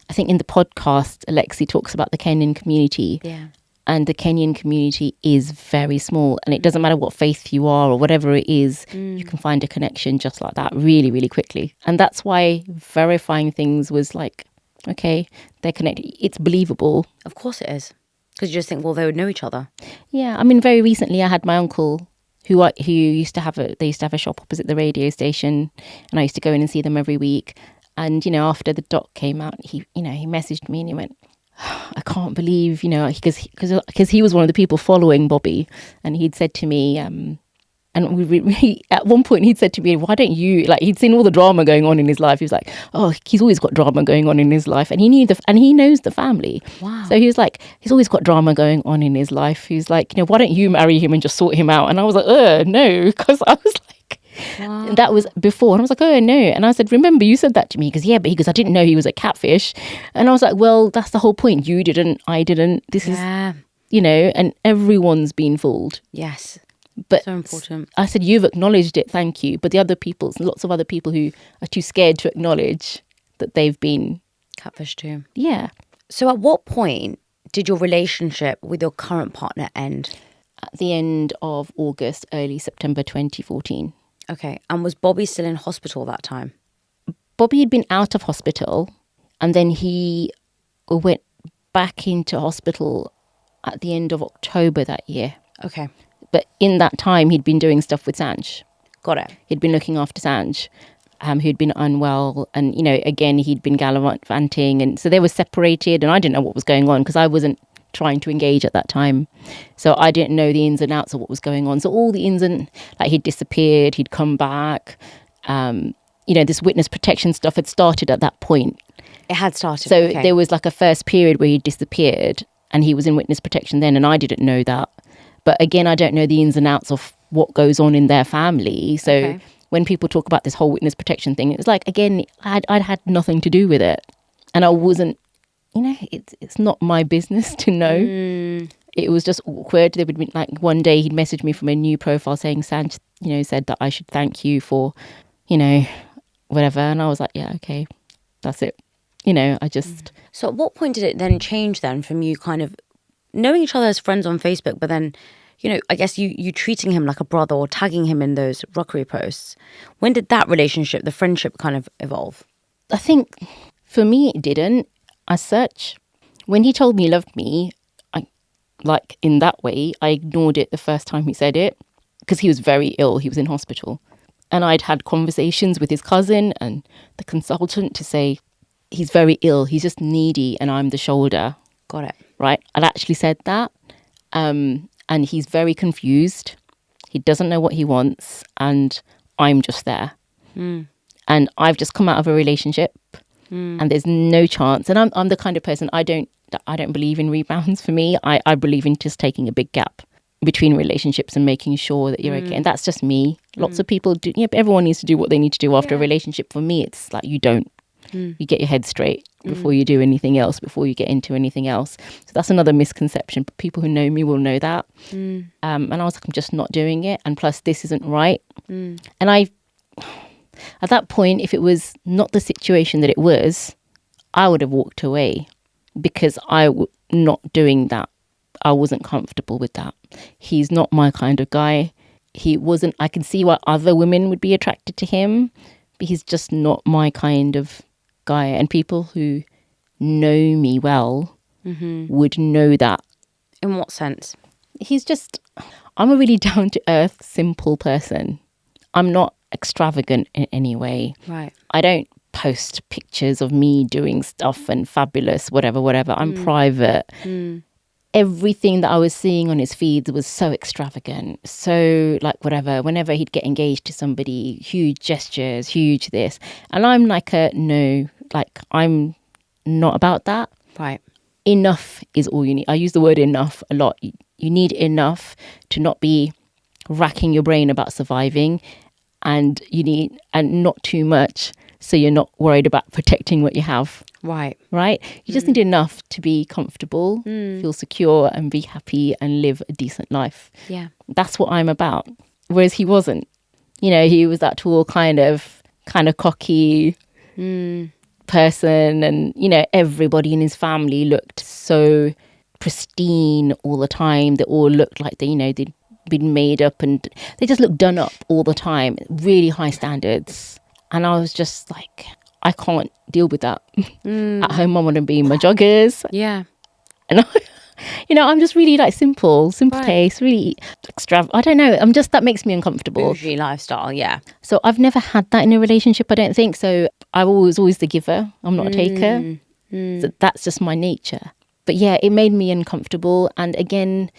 I think in the podcast, Alexi talks about the Kenyan community. Yeah. And the Kenyan community is very small. And it doesn't matter what faith you are or whatever it is, you can find a connection just like that really, really quickly. And that's why verifying things was like, okay, they're connected. It's believable. Of course it is. Because you just think, well, they would know each other. Yeah. I mean, very recently I had my uncle who used to have a shop opposite the radio station. And I used to go in and see them every week. And, after the doc came out, he messaged me and he went, I can't believe, because he was one of the people following Bobby. And he'd said to me, at one point he'd said to me, why don't you, he'd seen all the drama going on in his life. He was like, oh, he's always got drama going on in his life. And he knows the family. Wow. So he was like, he's always got drama going on in his life. He was like, why don't you marry him and just sort him out? And I was like, no, because I was like, wow. And that was before. And I was like, oh, no. And I said, remember, you said that to me. Because, I didn't know he was a catfish. And I was like, well, that's the whole point. You didn't, I didn't. This is, and everyone's been fooled. Yes. But so important. I said, you've acknowledged it. Thank you. But lots of other people who are too scared to acknowledge that they've been catfished too. Yeah. So at what point did your relationship with your current partner end? At the end of August, early September 2014. Okay. And was Bobby still in hospital that time? Bobby had been out of hospital and then he went back into hospital at the end of October that year. Okay. But in that time, he'd been doing stuff with Sanj. Got it. He'd been looking after Sanj, who'd been unwell. And, again, he'd been gallivanting. And so they were separated. And I didn't know what was going on because I wasn't trying to engage at that time. So I didn't know the ins and outs of what was going on. So all the ins and, he'd disappeared, he'd come back. This witness protection stuff had started at that point. It had started. So there was a first period where he disappeared and he was in witness protection then. And I didn't know that. But again, I don't know the ins and outs of what goes on in their family. So when people talk about this whole witness protection thing, it was like, again, I'd had nothing to do with it. And I wasn't, it's not my business to know. It was just awkward. There would be one day he'd message me from a new profile saying, Sanj, said that I should thank you for, whatever. And I was like, yeah, okay, that's it. I just... So at what point did it then change then from you kind of knowing each other as friends on Facebook, but then, I guess you treating him like a brother or tagging him in those rockery posts? When did that relationship, the friendship kind of evolve? I think for me, it didn't. As such, when he told me he loved me, in that way, I ignored it the first time he said it because he was very ill. He was in hospital. And I'd had conversations with his cousin and the consultant to say, he's very ill. He's just needy and I'm the shoulder. Got it. Right? I'd actually said that. And he's very confused. He doesn't know what he wants. And I'm just there. And I've just come out of a relationship and there's no chance. And I'm the kind of person, I don't believe in rebounds for me. I believe in just taking a big gap. between relationships and making sure that you're okay. And that's just me. Lots of people do. Yeah, but everyone needs to do what they need to do after a relationship. For me, it's like you don't. You get your head straight before you do anything else, before you get into anything else. So that's another misconception. People who know me will know that. And I was like, I'm just not doing it. And plus, this isn't right. And at that point, if it was not the situation that it was, I would have walked away because not doing that. I wasn't comfortable with that. He's not my kind of guy. He wasn't. I can see why other women would be attracted to him, but he's just not my kind of guy. And people who know me well would know that. In what sense? I'm a really down to earth, simple person. I'm not extravagant in any way. Right. I don't post pictures of me doing stuff and fabulous, whatever. I'm private. Everything that I was seeing on his feeds was so extravagant, so like whatever. Whenever he'd get engaged to somebody, huge gestures, huge this. And I'm like no, like I'm not about that. Right. Enough is all you need. I use the word enough a lot. You need enough to not be racking your brain about surviving, and not too much, so you're not worried about protecting what you have. Right. You just need enough to be comfortable, feel secure and be happy and live a decent life. Yeah. That's what I'm about. Whereas he wasn't. He was that tall kind of cocky person, and everybody in his family looked so pristine all the time. They all looked like they'd been made up, and they just looked done up all the time. Really high standards. And I was just like, I can't deal with that. At home, I want to be in my joggers. Yeah. And I'm just really like simple taste, really extravagant. I don't know. That makes me uncomfortable. Bougie lifestyle, yeah. So I've never had that in a relationship, I don't think. So I was always the giver. I'm not a taker. So that's just my nature. But yeah, it made me uncomfortable. And again,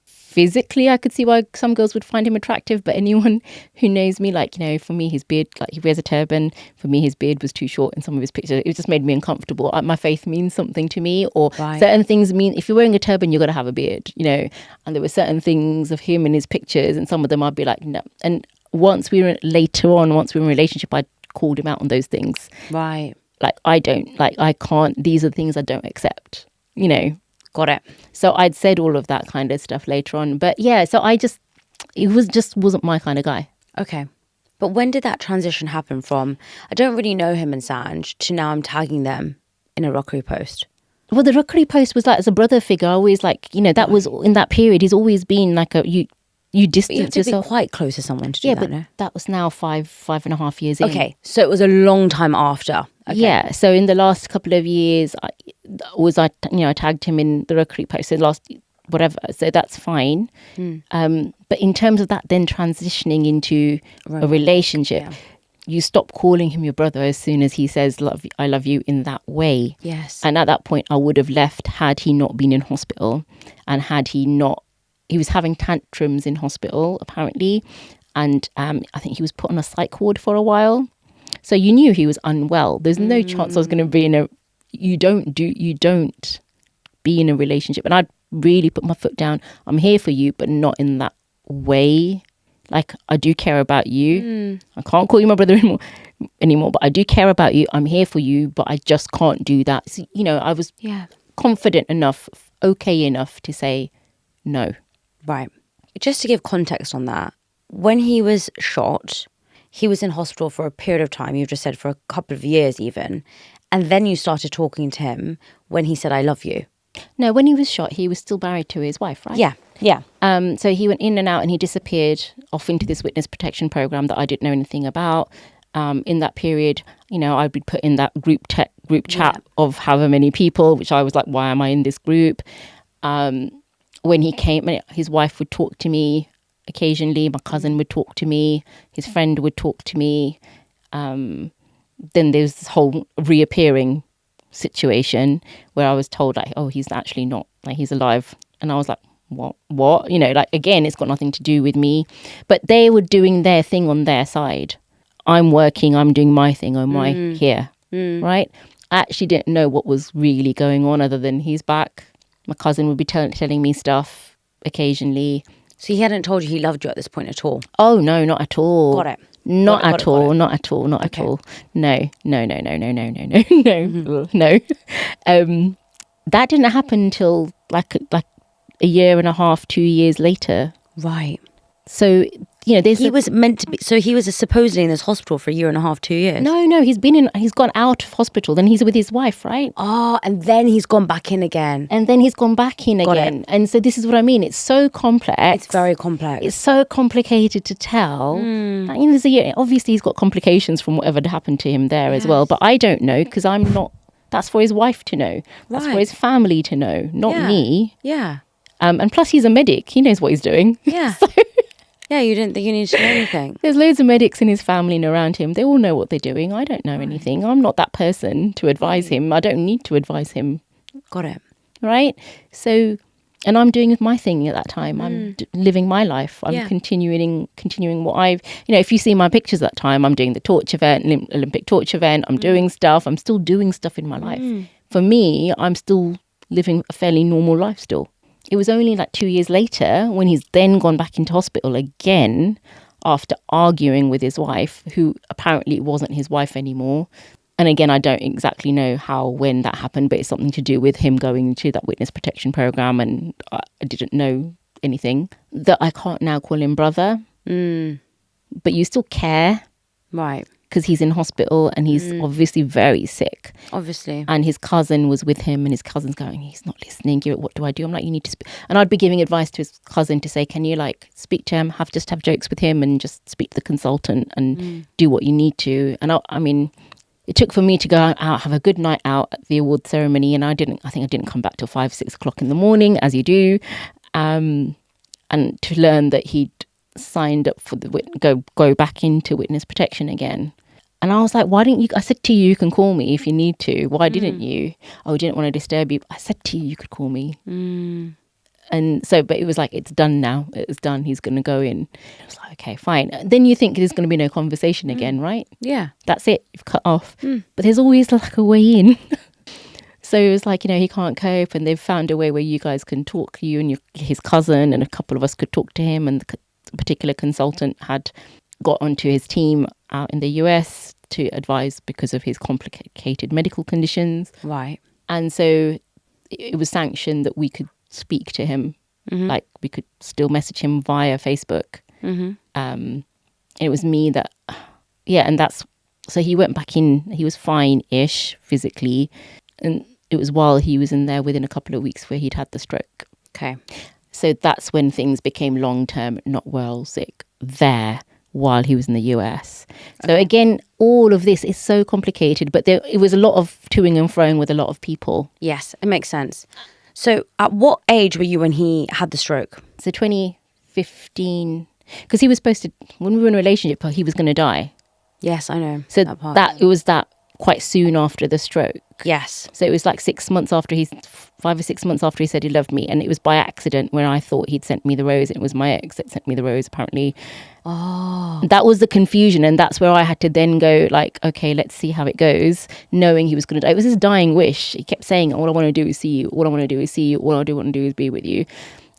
physically, I could see why some girls would find him attractive, but anyone who knows me, for me, his beard, he wears a turban. For me, his beard was too short in some of his pictures. It just made me uncomfortable. My faith means something to me, or certain things mean, if you're wearing a turban, you've got to have a beard, and there were certain things of him in his pictures, and some of them I'd be like, no. And once we were in a relationship, I called him out on those things. Right. I can't, these are things I don't accept, Got it. So I'd said all of that kind of stuff later on. But yeah, so wasn't my kind of guy. Okay. But when did that transition happen from, I don't really know him and Sanj, to now I'm tagging them in a rockery post? Well, the rockery post was like as a brother figure. I always that was in that period. He's always been like you distance you have to yourself. Be quite close to someone to do that, but no? that was now 5.5 years in. Okay, so it was a long time after. Okay. Yeah, so in the last couple of years, I tagged him in the rockery post. So so that's fine. But in terms of that, then transitioning into a relationship, you stop calling him your brother as soon as he says, I love you in that way. Yes. And at that point, I would have left had he not been in hospital, and had he not. He was having tantrums in hospital, apparently. And I think he was put on a psych ward for a while. So you knew he was unwell. There's no chance I was going to be you don't be in a relationship. And I'd really put my foot down. I'm here for you, but not in that way. Like, I do care about you. I can't call you my brother anymore, but I do care about you. I'm here for you, but I just can't do that. So, I was confident enough, okay enough to say no. Right. Just to give context on that, when he was shot, he was in hospital for a period of time, you've just said for a couple of years even, and then you started talking to him when he said, I love you. No, when he was shot, he was still married to his wife, right? Yeah. So he went in and out, and he disappeared off into this witness protection program that I didn't know anything about. In that period, I'd be put in that group chat of however many people, which I was like, why am I in this group? When he came, his wife would talk to me occasionally. My cousin would talk to me. His friend would talk to me. Then there's this whole reappearing situation where I was told, like, oh, he's actually not, like, he's alive. And I was like, what? Again, it's got nothing to do with me. But they were doing their thing on their side. I'm working, I'm doing my thing, I'm here, right? I actually didn't know what was really going on other than he's back. My cousin would be telling me stuff. occasionally. So he hadn't told you he loved you at this point at all? Oh, no, not at all. Got it. Not at all. No. That didn't happen until like a year and a half, 2 years later. Right. So, he was meant to be, so he was supposedly in this hospital for a year and a half, 2 years. No, he's gone out of hospital. Then he's with his wife, right? Oh, and then he's gone back in again. And so this is what I mean. It's so complex. It's very complex. It's so complicated to tell. There's obviously he's got complications from whatever happened to him there as well. But I don't know because I'm not. That's for his wife to know. That's for his family to know, not me. Yeah. And plus, he's a medic. He knows what he's doing. Yeah. Yeah, you didn't think you needed to know anything. There's loads of medics in his family and around him. They all know what they're doing. I don't know anything. I'm not that person to advise him. I don't need to advise him. Got it. Right? So, and I'm doing my thing at that time. I'm living my life. I'm continuing what I've, if you see my pictures at that time, I'm doing the torch event, Olympic torch event. I'm doing stuff. I'm still doing stuff in my life. For me, I'm still living a fairly normal life still. It was only like 2 years later when he's then gone back into hospital again after arguing with his wife, who apparently wasn't his wife anymore. And again, I don't exactly know when that happened, but it's something to do with him going to that witness protection program. And I didn't know anything. That I can't now call him brother. But you still care. Right. Because he's in hospital and he's obviously very sick. Obviously. And his cousin was with him and his cousin's going, he's not listening. What do I do? I'm like, you need to speak. And I'd be giving advice to his cousin to say, can you speak to him, have jokes with him and just speak to the consultant and do what you need to. And I mean, it took for me to go out, have a good night out at the award ceremony. And I think I didn't come back till 5, 6 o'clock in the morning, as you do. And to learn that he'd signed up for go back into witness protection again. And I was like, why didn't you? I said to you, you can call me if you need to. Why didn't you? Oh, I didn't want to disturb you. I said to you, you could call me. And so, but it was like, it's done now. It's done. He's going to go in. I was like, okay, fine. Then you think there's going to be no conversation again, right? Yeah. That's it. You've cut off. But there's always like a way in. So it was like, he can't cope. And they've found a way where you guys can talk, you and his cousin, and a couple of us could talk to him. And the particular consultant had got onto his team out in the US to advise because of his complicated medical conditions. Right. And so it was sanctioned that we could speak to him. Like we could still message him via Facebook. It was me that, and so he went back in, he was fine-ish physically. And it was while he was in there within a couple of weeks where he'd had the stroke. Okay. So that's when things became long-term, not well sick there while he was in the US. So again, all of this is so complicated, but it was a lot of toing and froing with a lot of people. Yes, it makes sense. So at what age were you when he had the stroke? So 2015, because he was supposed to, when we were in a relationship, he was going to die. Yes, I know. So it was quite soon after the stroke. Yes. So it was like 6 months after 5 or 6 months after he said he loved me. And it was by accident when I thought he'd sent me the rose. It was my ex that sent me the rose, apparently. Oh. That was the confusion. And that's where I had to then go like, okay, let's see how it goes. Knowing he was going to die. It was his dying wish. He kept saying, all I want to do is see you. All I want to do is see you. All I want to do is be with you.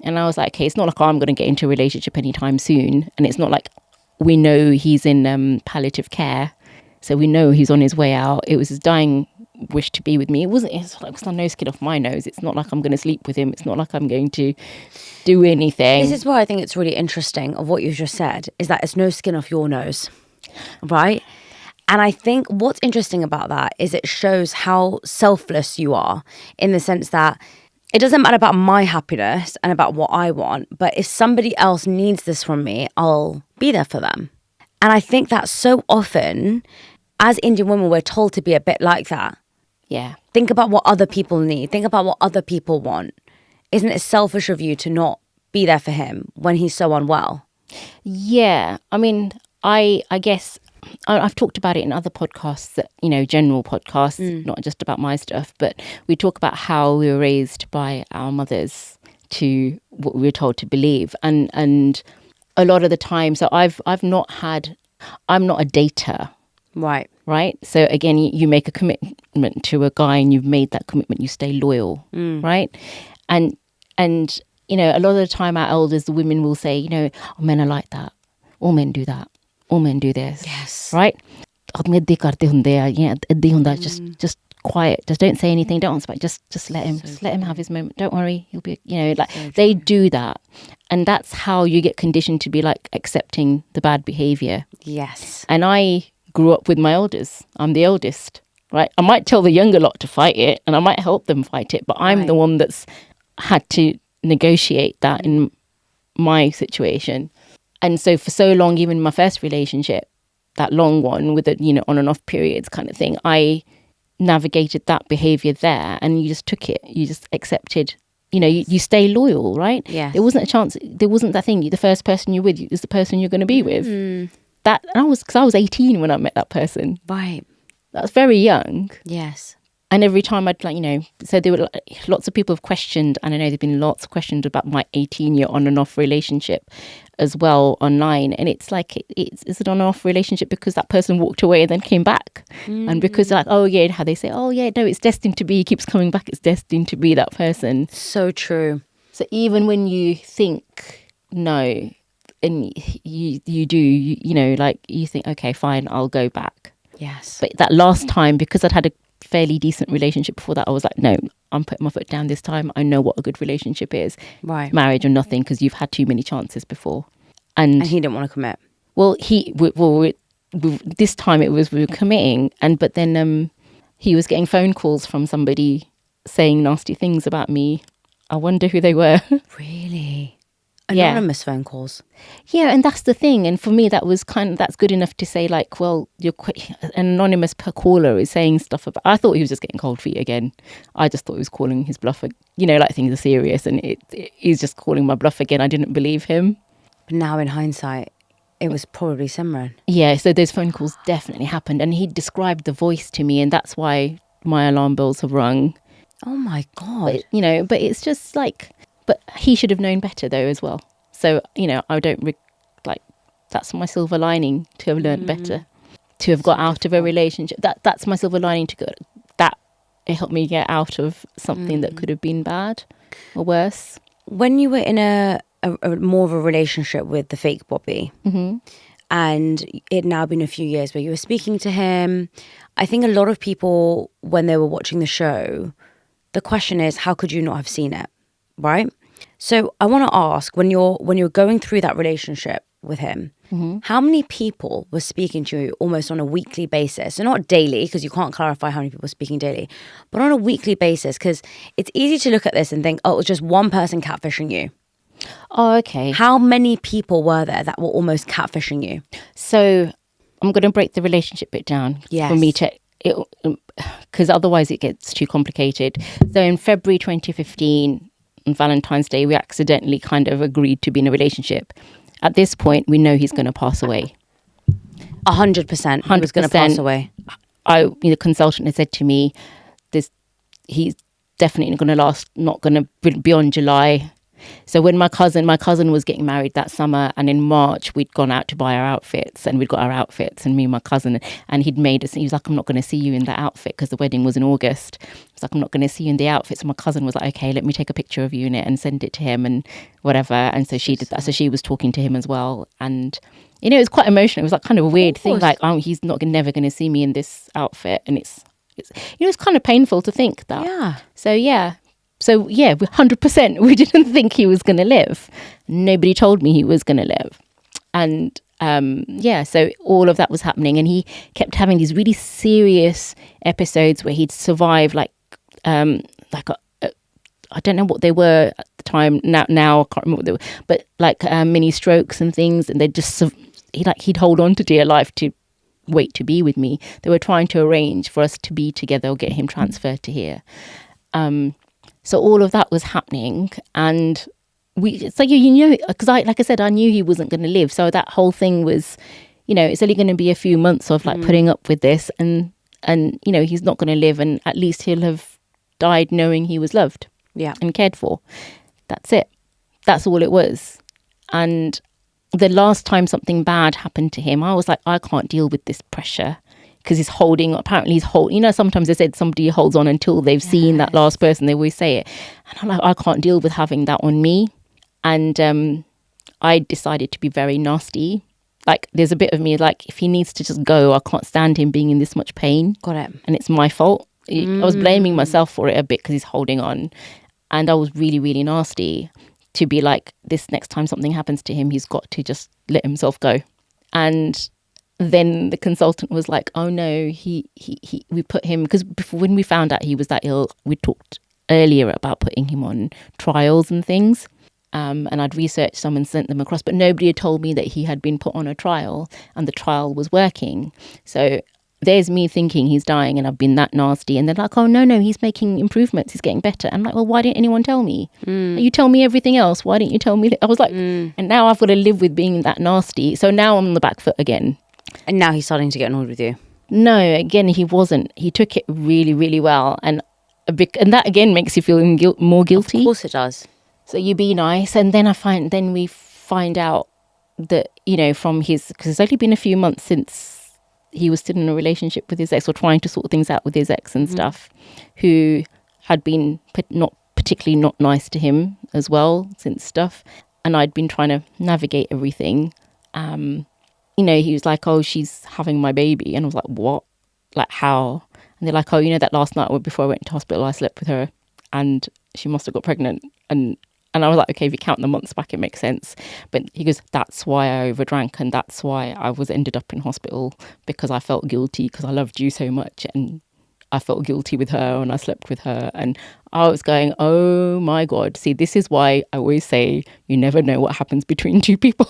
And I was like, okay, it's not like I'm going to get into a relationship anytime soon. And it's not like we know he's in palliative care. So we know he's on his way out. It was his dying wish to be with me. It's like no skin off my nose. It's not like I'm going to sleep with him. It's not like I'm going to do anything. This is why I think it's really interesting of what you've just said, is that it's no skin off your nose, right? And I think what's interesting about that is it shows how selfless you are, in the sense that it doesn't matter about my happiness and about what I want, but if somebody else needs this from me, I'll be there for them. And I think that so often, as Indian women, we're told to be a bit like that. Yeah. Think about what other people need. Think about what other people want. Isn't it selfish of you to not be there for him when he's so unwell? Yeah. I mean, I guess I've talked about it in other podcasts, that, general podcasts, not just about my stuff, but we talk about how we were raised by our mothers to what we were told to believe. And a lot of the time, so I'm not a dater. Right. So again, you make a commitment to a guy and you've made that commitment, you stay loyal. Right. And you know, a lot of the time our elders, the women will say, you know, oh, men are like that. All men do that. All men do this. Yes. Right? Just quiet. Just don't say anything. Don't answer back. Just let him. Just let him have his moment. Don't worry. He'll be, you know, like they do that. And that's how you get conditioned to be like accepting the bad behavior. Yes. And I grew up with my elders. I'm the eldest, right? I might tell the younger lot to fight it and I might help them fight it, but I'm the one that's had to negotiate that in my situation. And so for so long, even in my first relationship, that long one with the, you know, on and off periods kind of thing, I navigated that behavior there and you just took it. You just accepted, you know, you stay loyal, right? Yeah. There wasn't a chance. There wasn't that thing. The first person you're with is the person you're going to be with. That, and because I was 18 when I met that person. Right. That was very young. Yes. And every time I'd like, you know, so there were lots of people have questioned, and I know there've been lots of questions about my 18-year on and off relationship as well online. And it's like, it's an on and off relationship because that person walked away and then came back. And because like, oh yeah, how they say, oh yeah, no, it's destined to be, he keeps coming back, it's destined to be that person. So true. So even when you think no, and you do, you know, like you think, okay, fine, I'll go back. Yes. But that last time, because I'd had a fairly decent relationship before that, I was like, no, I'm putting my foot down this time. I know what a good relationship is. Right. Marriage or nothing, because you've had too many chances before. And he didn't want to commit. Well, this time we were committing, but then he was getting phone calls from somebody saying nasty things about me. I wonder who they were. Really? Anonymous phone calls. Yeah, and that's the thing. And for me, that's good enough to say, like, well, an anonymous caller is saying stuff about. I thought he was just getting cold feet again. I just thought he was calling his bluff. You know, like things are serious, and he's just calling my bluff again. I didn't believe him. But now, in hindsight, it was probably Simran. Yeah, so those phone calls definitely happened, and he described the voice to me, and that's why my alarm bells have rung. Oh my God! But, you know, but it's just like. But he should have known better, though, as well. So, you know, I don't that's my silver lining, to have learned better, to have got out of a relationship. That's my silver lining that it helped me get out of something that could have been bad or worse. When you were in a more of a relationship with the fake Bobby, and it had now been a few years where you were speaking to him, I think a lot of people, when they were watching the show, the question is, how could you not have seen it, right? So I want to ask, when you're going through that relationship with him, how many people were speaking to you almost on a weekly basis? So not daily, because you can't clarify how many people are speaking daily, but on a weekly basis, because it's easy to look at this and think, oh, it was just one person catfishing you. Oh, okay. How many people were there that were almost catfishing you? So I'm going to break the relationship bit down for me to, because otherwise it gets too complicated. So in February 2015, on Valentine's Day, we accidentally kind of agreed to be in a relationship. At this point, we know he's going to pass away. 100%. He was going to pass away. The consultant had said to me, he's definitely going to last, not going to be on July. So when my cousin was getting married that summer, and in March we'd gone out to buy our outfits, and we'd got our outfits, and me and my cousin, and he was like, I'm not going to see you in that outfit, because the wedding was in August. He's like, I'm not going to see you in the outfit. So my cousin was like, okay, let me take a picture of you in it and send it to him and whatever. And so she did that. So she was talking to him as well. And, you know, it was quite emotional. It was like kind of a weird thing, like, oh, he's never going to see me in this outfit. And it's you know, it's kind of painful to think that. Yeah. So, yeah. So, yeah, 100%, we didn't think he was going to live. Nobody told me he was going to live. And, so all of that was happening. And he kept having these really serious episodes where he'd survive, I don't know what they were at the time. Now I can't remember what they were. But, mini strokes and things. And he'd hold on to dear life to wait to be with me. They were trying to arrange for us to be together or get him transferred to here. So all of that was happening, and it's like, you know, because like I said, I knew he wasn't going to live. So that whole thing was, you know, it's only going to be a few months of putting up with this, and you know, he's not going to live, and at least he'll have died knowing he was loved, and cared for. That's it. That's all it was. And the last time something bad happened to him, I was like, I can't deal with this pressure. Because he's holding, you know, sometimes they said somebody holds on until they've seen that last person. They always say it. And I'm like, I can't deal with having that on me. And I decided to be very nasty. Like, there's a bit of me like, if he needs to just go, I can't stand him being in this much pain. Got it. And it's my fault. I was blaming myself for it a bit because he's holding on. And I was really, really nasty to be like, this next time something happens to him, he's got to just let himself go. And then the consultant was like, oh no, we put him, because before, when we found out he was that ill, we talked earlier about putting him on trials and things. And I'd researched some and sent them across, but nobody had told me that he had been put on a trial and the trial was working. So there's me thinking he's dying and I've been that nasty. And they're like, oh, no, he's making improvements. He's getting better. I'm like, well, why didn't anyone tell me? You tell me everything else. Why didn't you tell me? I was like, and now I've got to live with being that nasty. So now I'm on the back foot again. And now he's starting to get annoyed with you. No, again, he wasn't. He took it really, really well. And that again makes you feel more guilty. Of course it does. So you be nice. And then we find out that, you know, from because it's only been a few months since he was still in a relationship with his ex, or trying to sort things out with his ex and stuff, who had been not nice to him as well since stuff. And I'd been trying to navigate everything. You know, he was like, oh, she's having my baby. And I was like, what? Like, how? And they're like, oh, you know, that last night before I went to hospital, I slept with her and she must have got pregnant. And I was like, okay, if you count the months back, it makes sense. But he goes, that's why I overdrank, and that's why I ended up in hospital, because I felt guilty because I loved you so much, and I felt guilty with her and I slept with her. And I was going, oh my God. See, this is why I always say you never know what happens between two people.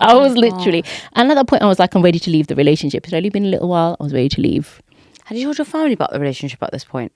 I was literally, and at that point I was like, I'm ready to leave the relationship. It's only been a little while. I was ready to leave. Had you told your family about the relationship at this point?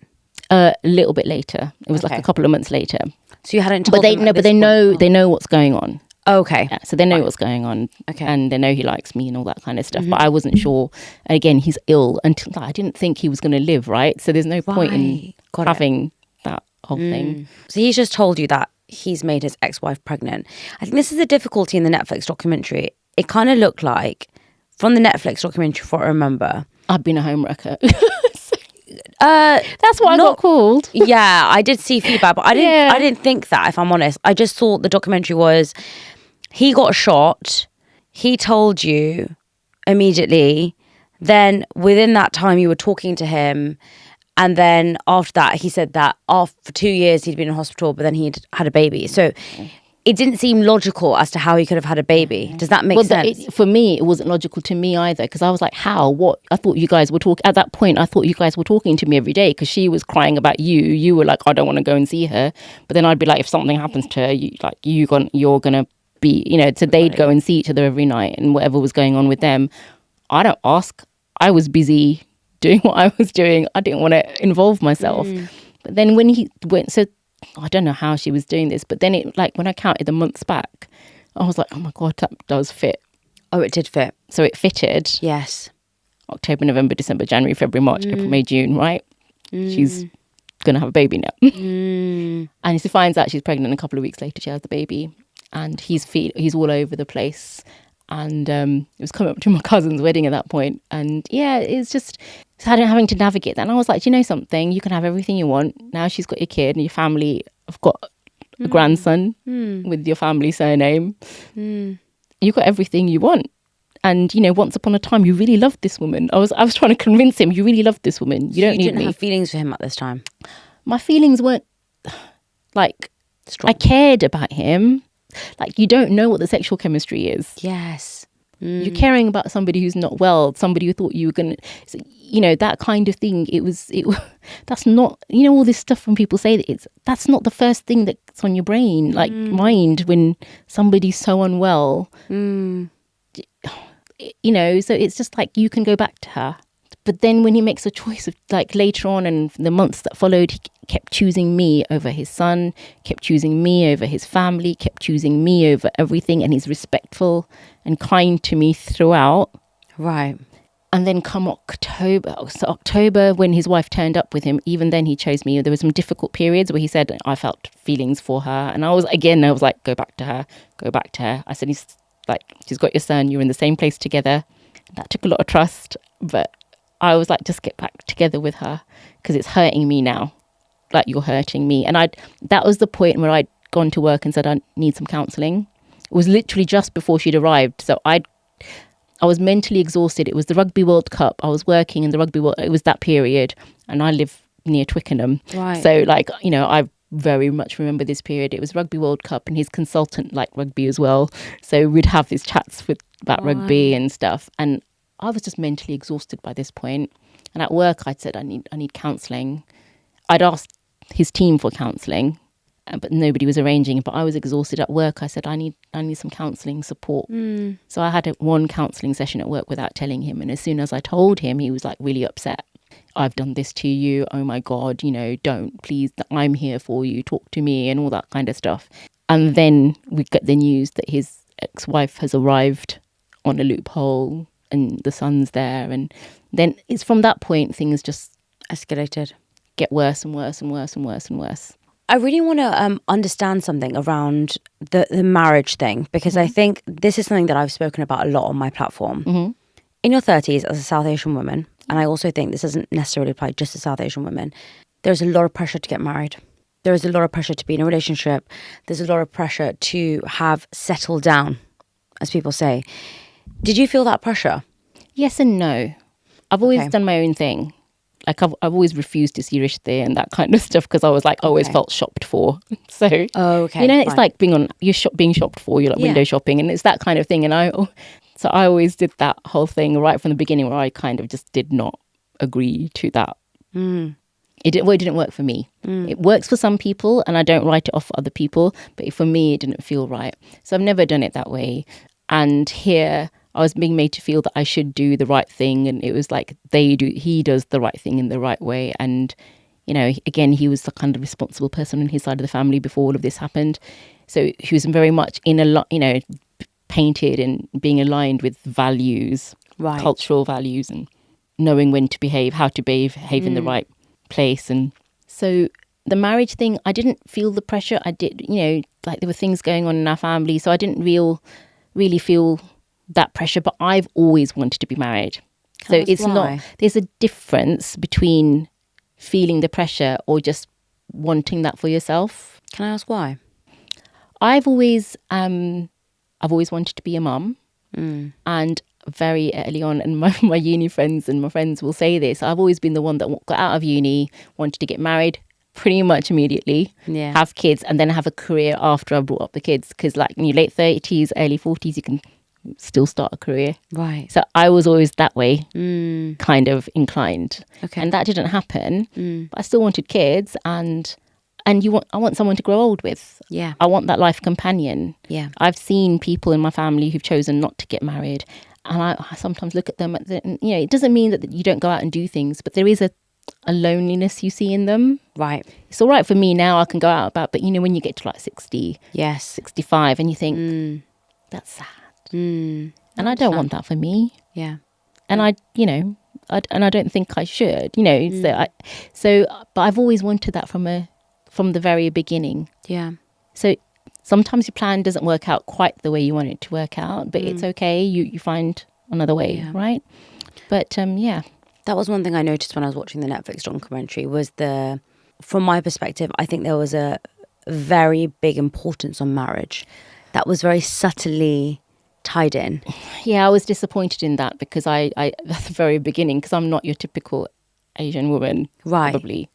A little bit later. It was like a couple of months later. So you hadn't told them but they know what's going on. Okay. Yeah, so they know what's going on. Okay. And they know he likes me and all that kind of stuff. But I wasn't sure. Again, he's ill until I didn't think he was going to live, right? So there's no point in having that whole thing. So he's just told you that he's made his ex-wife pregnant. I think this is the difficulty in the Netflix documentary. It kind of looked like, from the Netflix documentary, for what I remember, I've been a homewrecker. That's what I got called. Yeah, I did see feedback, but I didn't think that, if I'm honest. I just thought the documentary was, he got shot, he told you immediately, then within that time you were talking to him, and then after that he said that for 2 years he'd been in hospital, but then he'd had a baby. So it didn't seem logical as to how he could have had a baby. Does that make sense? For me, it wasn't logical to me either, because I was like, how? What? I thought you guys were talking, at that point, I thought you guys were talking to me every day, because she was crying about you. You were like, I don't want to go and see her. But then I'd be like, if something happens to her, you're going to be, you know, so they'd go and see each other every night, and whatever was going on with them. I don't ask. I was busy doing what I was doing. I didn't want to involve myself. But then when he went, so I don't know how she was doing this, but then it, like, when I counted the months back, I was like, oh my God, that does fit. Oh, it did fit. So it fitted. Yes. October, November, December, January, February, March, April, May, June, right? She's going to have a baby now. And she finds out she's pregnant, a couple of weeks later she has the baby. And he's all over the place. And it was coming up to my cousin's wedding at that point. And yeah, it's just having to navigate that. And I was like, do you know something? You can have everything you want. Now she's got your kid and your family have got a grandson with your family surname. You've got everything you want. And, you know, once upon a time, you really loved this woman. I was trying to convince him, you really loved this woman. You don't need me. You didn't have feelings for him at this time? My feelings weren't, like, strong. I cared about him. Like, you don't know what the sexual chemistry is. Yes. You're caring about somebody who's not well, somebody who thought you were going to, you know, that kind of thing. That's not, you know, all this stuff when people say that that's not the first thing that's on your brain, like mind, when somebody's so unwell. You know, so it's just like, you can go back to her. But then when he makes a choice of, like, later on and the months that followed, he kept choosing me over his son, kept choosing me over his family, kept choosing me over everything. And he's respectful and kind to me throughout. Right. And then come October, when his wife turned up with him, even then he chose me. There were some difficult periods where he said, I felt feelings for her. And I was like, go back to her. I said, she's got your son. You're in the same place together. That took a lot of trust, but I was like, just get back together with her, because it's hurting me now. Like, you're hurting me. And that was the point where I gone to work and said, I need some counselling. It was literally just before she'd arrived. So I was mentally exhausted. It was the Rugby World Cup. I was working in the Rugby World. It was that period. And I live near Twickenham. Right. So like, you know, I very much remember this period. It was Rugby World Cup and his consultant liked rugby as well. So we'd have these chats about rugby and stuff. And I was just mentally exhausted by this point. And at work, I'd said, I need counselling. I'd asked his team for counselling, but nobody was arranging it. But I was exhausted at work. I said, I need some counselling support. So I had one counselling session at work without telling him. And as soon as I told him, he was like really upset. I've done this to you. Oh my God, you know, don't, please, I'm here for you. Talk to me and all that kind of stuff. And then we get the news that his ex-wife has arrived on a loophole and the son's there. And then it's from that point, things just escalated, get worse and worse and worse and worse and worse. I really want to understand something around the marriage thing, because I think this is something that I've spoken about a lot on my platform. In your 30s as a South Asian woman, and I also think this doesn't necessarily apply just to South Asian women, there's a lot of pressure to get married. There is a lot of pressure to be in a relationship. There's a lot of pressure to have settled down, as people say. Did you feel that pressure? Yes and no. I've always done my own thing. Like I've always refused to see Rishte and that kind of stuff because I was like, I always felt shopped for. So, you know, it's like being shopped for, you're like window shopping, and it's that kind of thing. And so I always did that whole thing right from the beginning, where I kind of just did not agree to that. It didn't work for me. It works for some people and I don't write it off for other people, but for me, it didn't feel right. So I've never done it that way. And here I was being made to feel that I should do the right thing. And it was like, he does the right thing in the right way. And, you know, again, he was the kind of responsible person on his side of the family before all of this happened. So he was very much painted and being aligned with values, cultural values, and knowing when to behave, how to behave in the right place. And so the marriage thing, I didn't feel the pressure. I did, you know, like there were things going on in our family. So I didn't really feel that pressure, but I've always wanted to be married. So it's not, there's a difference between feeling the pressure or just wanting that for yourself. Can I ask why? I've always wanted to be a mum, and very early on, and my uni friends and my friends will say this, I've always been the one that got out of uni, wanted to get married pretty much immediately, have kids, and then have a career after I brought up the kids. Because like in your late 30s, early 40s, you can still start a career. Right. So I was always that way, kind of inclined. Okay. And that didn't happen. But I still wanted kids, and I want someone to grow old with. Yeah. I want that life companion. Yeah. I've seen people in my family who've chosen not to get married, and I sometimes look at them, it doesn't mean that you don't go out and do things, but there is a loneliness you see in them. Right. It's all right for me now, I can go out about, but you know, when you get to like 60, 65, and you think, that's sad. And I don't want that for me. Yeah. And I don't think I should, you know, but I've always wanted that from the very beginning. Yeah. So sometimes your plan doesn't work out quite the way you want it to work out, but it's okay. You find another way, right? But that was one thing I noticed when I was watching the Netflix documentary was from my perspective, I think there was a very big importance on marriage that was very subtly tied in. Yeah, I was disappointed in that because I at the very beginning, because I'm not your typical Asian woman, right? Probably,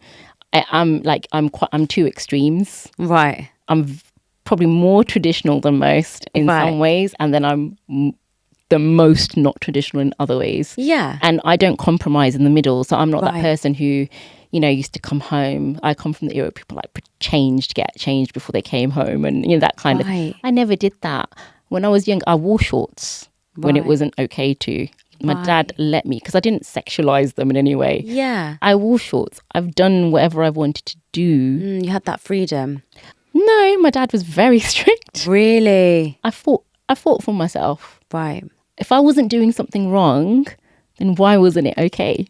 I'm two extremes, right? I'm probably more traditional than most in some ways, and then I'm the most not traditional in other ways. Yeah, and I don't compromise in the middle, so I'm not that person who, you know, used to come home. I come from the era people like get changed before they came home, and you know that kind of. I never did that. When I was young, I wore shorts when it wasn't okay to. My dad let me because I didn't sexualize them in any way. Yeah. I wore shorts. I've done whatever I wanted to do. You had that freedom. No, my dad was very strict. Really? I fought for myself. Right. If I wasn't doing something wrong, then why wasn't it okay?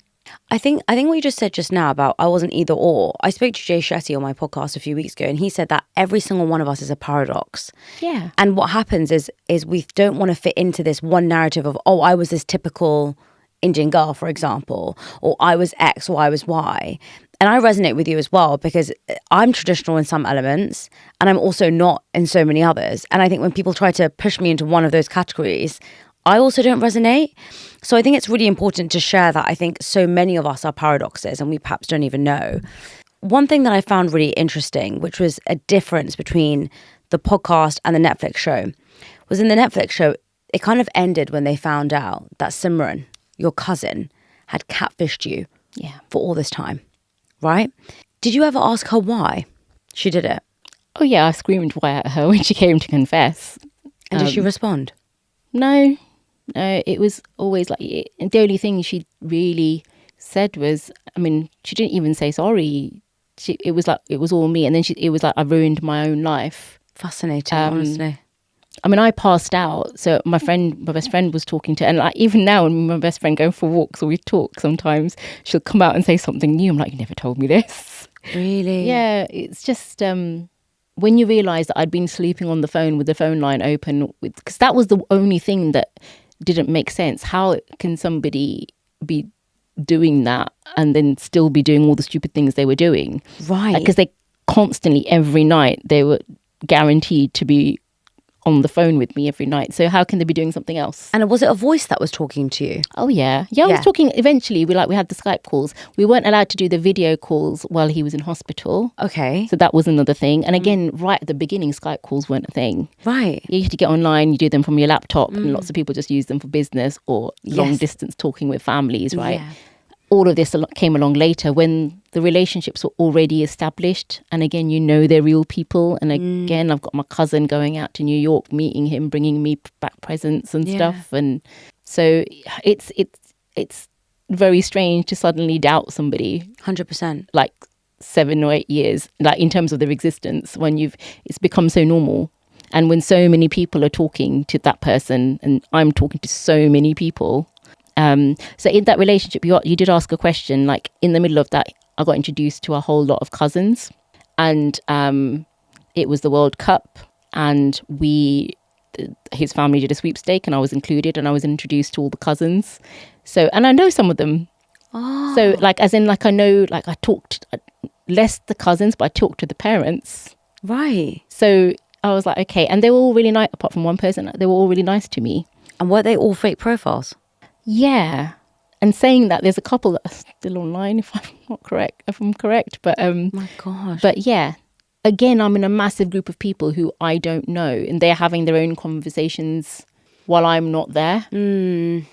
I think what you just said just now about I wasn't either or. I spoke to Jay Shetty on my podcast a few weeks ago, and he said that every single one of us is a paradox. Yeah. And what happens is we don't want to fit into this one narrative of, oh, I was this typical Indian girl, for example, or I was X or I was Y. And I resonate with you as well, because I'm traditional in some elements and I'm also not in so many others. And I think when people try to push me into one of those categories, I also don't resonate. So I think it's really important to share that I think so many of us are paradoxes and we perhaps don't even know. One thing that I found really interesting, which was a difference between the podcast and the Netflix show, was in the Netflix show, it kind of ended when they found out that Simran, your cousin, had catfished you for all this time. Right? Did you ever ask her why she did it? Oh, yeah, I screamed why at her when she came to confess. And did she respond? No, it was always like, the only thing she really said was, I mean, she didn't even say sorry. It was like, it was all me. And then it was like, I ruined my own life. Fascinating, honestly. I mean, I passed out. So my best friend was talking to her. And like, even now, when my best friend going for walks or we talk sometimes, she'll come out and say something new. I'm like, you never told me this. Really? Yeah, it's just when you realise that I'd been sleeping on the phone with the phone line open, because that was the only thing that didn't make sense. How can somebody be doing that and then still be doing all the stupid things they were doing? Right. Because they constantly, every night, they were guaranteed to be on the phone with me every night. So how can they be doing something else? And was it a voice that was talking to you? Oh, yeah. I was talking, eventually, we had the Skype calls. We weren't allowed to do the video calls while he was in hospital. Okay. So that was another thing. And again, right at the beginning, Skype calls weren't a thing. Right. You had to get online, you do them from your laptop, and lots of people just use them for business or long distance talking with families, right? Yeah. All of this came along later when the relationships were already established. And again, you know they're real people. And again, I've got my cousin going out to New York, meeting him, bringing me back presents and stuff. And so it's very strange to suddenly doubt somebody. 100%. Like 7 or 8 years, like in terms of their existence, when it's become so normal. And when so many people are talking to that person and I'm talking to so many people. So in that relationship, you did ask a question, like in the middle of that, I got introduced to a whole lot of cousins and it was the World Cup and his family did a sweepstake and I was included and I was introduced to all the cousins. So, and I know some of them. Oh. So like, as in like, I know, like I talked less the cousins, but I talked to the parents. Right. So I was like, okay. And they were all really nice, apart from one person, they were all really nice to me. And were they all fake profiles? Yeah. And saying that, there's a couple that are still online, if I'm correct. But my gosh. But yeah, again, I'm in a massive group of people who I don't know, and they're having their own conversations while I'm not there in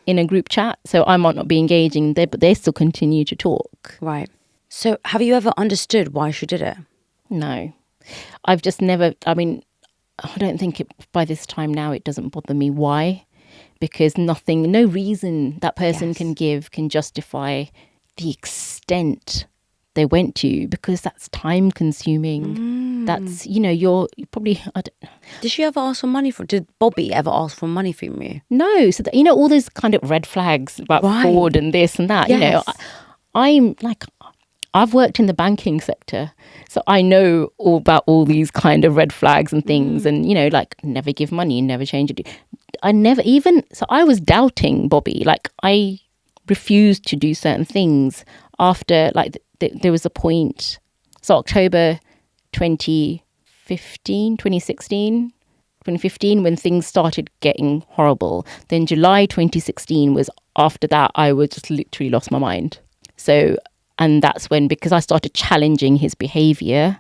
a group chat. So I might not be engaging there, but they still continue to talk. Right. So have you ever understood why she did it? No, I've just never. I mean, I don't think by this time now it doesn't bother me why. Because no reason that person can justify the extent they went to, because that's time consuming. That's, you're probably, Did she ever ask for money did Bobby ever ask for money from you? No. So, all those kind of red flags about fraud and this and that, yes. I'm like, I've worked in the banking sector, so I know all about all these kind of red flags and things and, like never give money, never change it. I was doubting Bobby. Like I refused to do certain things after like there was a point. So October 2015, when things started getting horrible. Then July 2016 was after that I was just literally lost my mind. So, and that's when, because I started challenging his behaviour,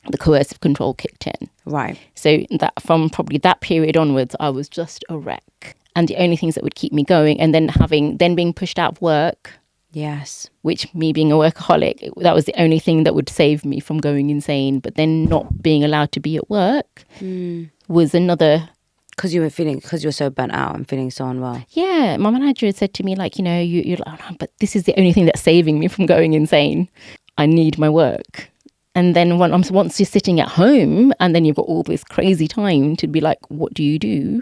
the coercive control kicked in. Right. So that from probably that period onwards, I was just a wreck. And the only things that would keep me going, and then being pushed out of work. Yes. Which, me being a workaholic, that was the only thing that would save me from going insane. But then not being allowed to be at work was another. Because you were so burnt out and feeling so unwell. Yeah, my manager had said to me, like, you're like, oh, but this is the only thing that's saving me from going insane. I need my work. And then once you're sitting at home and then you've got all this crazy time to be like, what do you do?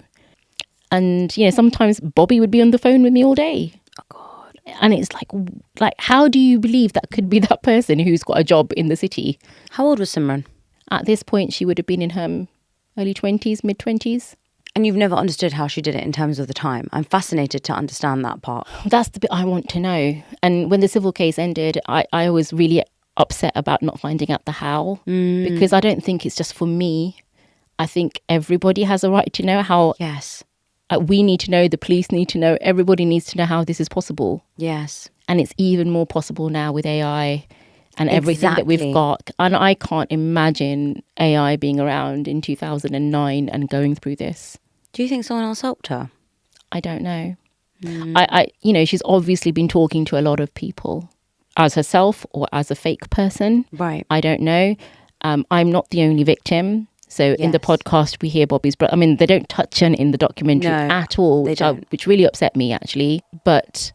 And, sometimes Bobby would be on the phone with me all day. Oh, God. And it's like, how do you believe that could be that person who's got a job in the city? How old was Simran? At this point, she would have been in her early 20s, mid 20s. And you've never understood how she did it in terms of the time. I'm fascinated to understand that part. That's the bit I want to know. And when the civil case ended, I was really upset about not finding out the how, because I don't think it's just for me. I think everybody has a right to know how. Yes. We need to know, the police need to know, everybody needs to know how this is possible. Yes. And it's even more possible now with AI and everything that we've got. And I can't imagine AI being around in 2009 and going through this. Do you think someone else helped her? I don't know. I she's obviously been talking to a lot of people as herself or as a fake person. Right. I don't know. I'm not the only victim. So in the podcast, we hear Bobby's brother. I mean, they don't touch on it in the documentary at all, which really upset me, actually. But,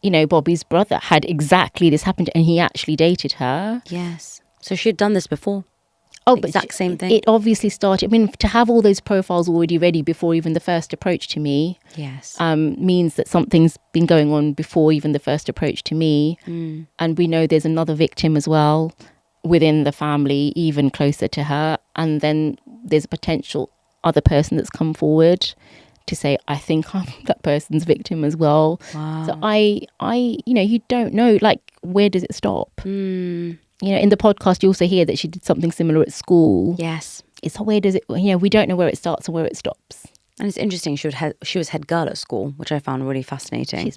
Bobby's brother had exactly this happened and he actually dated her. Yes. So she had done this before. Oh, exact same thing. It obviously started. I mean, to have all those profiles already ready before even the first approach to me, means that something's been going on before even the first approach to me. And we know there's another victim as well within the family, even closer to her. And then there's a potential other person that's come forward to say, I think I'm that person's victim as well. Wow. So you don't know, like, where does it stop? In the podcast, you also hear that she did something similar at school. Yes. It's where does it, we don't know where it starts or where it stops. And it's interesting, she was head girl at school, which I found really fascinating.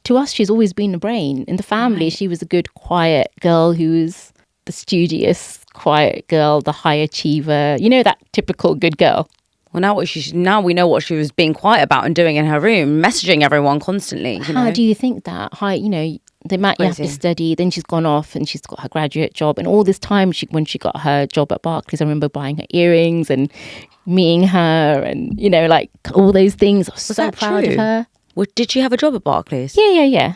To us, she's always been the brain. In the family, she was a good, quiet girl who was the studious, quiet girl, the high achiever. that typical good girl. Well, now we know what she was being quiet about and doing in her room, messaging everyone constantly. How do you think that? The amount you have to study, then she's gone off and she's got her graduate job. And all this time, when she got her job at Barclays, I remember buying her earrings and meeting her and, like all those things. I was so proud of her. Well, did she have a job at Barclays? Yeah.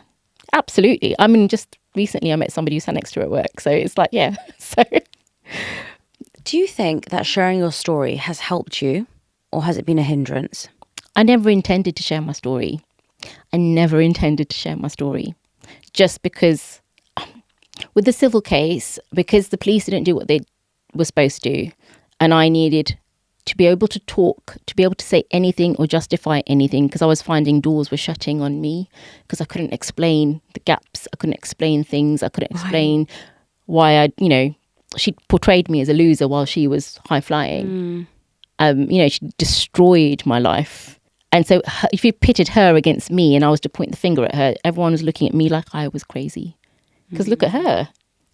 Absolutely. I mean, just recently I met somebody who sat next to her at work. So it's like, yeah. So, do you think that sharing your story has helped you or has it been a hindrance? I never intended to share my story. Just because with the civil case, because the police didn't do what they were supposed to, and I needed to be able to talk, to be able to say anything or justify anything, because I was finding doors were shutting on me because I couldn't explain the gaps. I couldn't explain things. I couldn't explain why she portrayed me as a loser while she was high flying. She destroyed my life. And so if you pitted her against me and I was to point the finger at her, everyone was looking at me like I was crazy. Because look at her.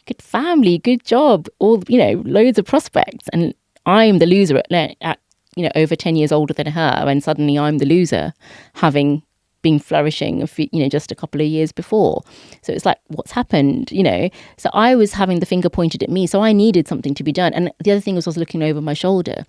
Good family, good job, all, loads of prospects. And I'm the loser at over 10 years older than her. And suddenly I'm the loser, having been flourishing, just a couple of years before. So it's like, what's happened, So I was having the finger pointed at me. So I needed something to be done. And the other thing was I was looking over my shoulder.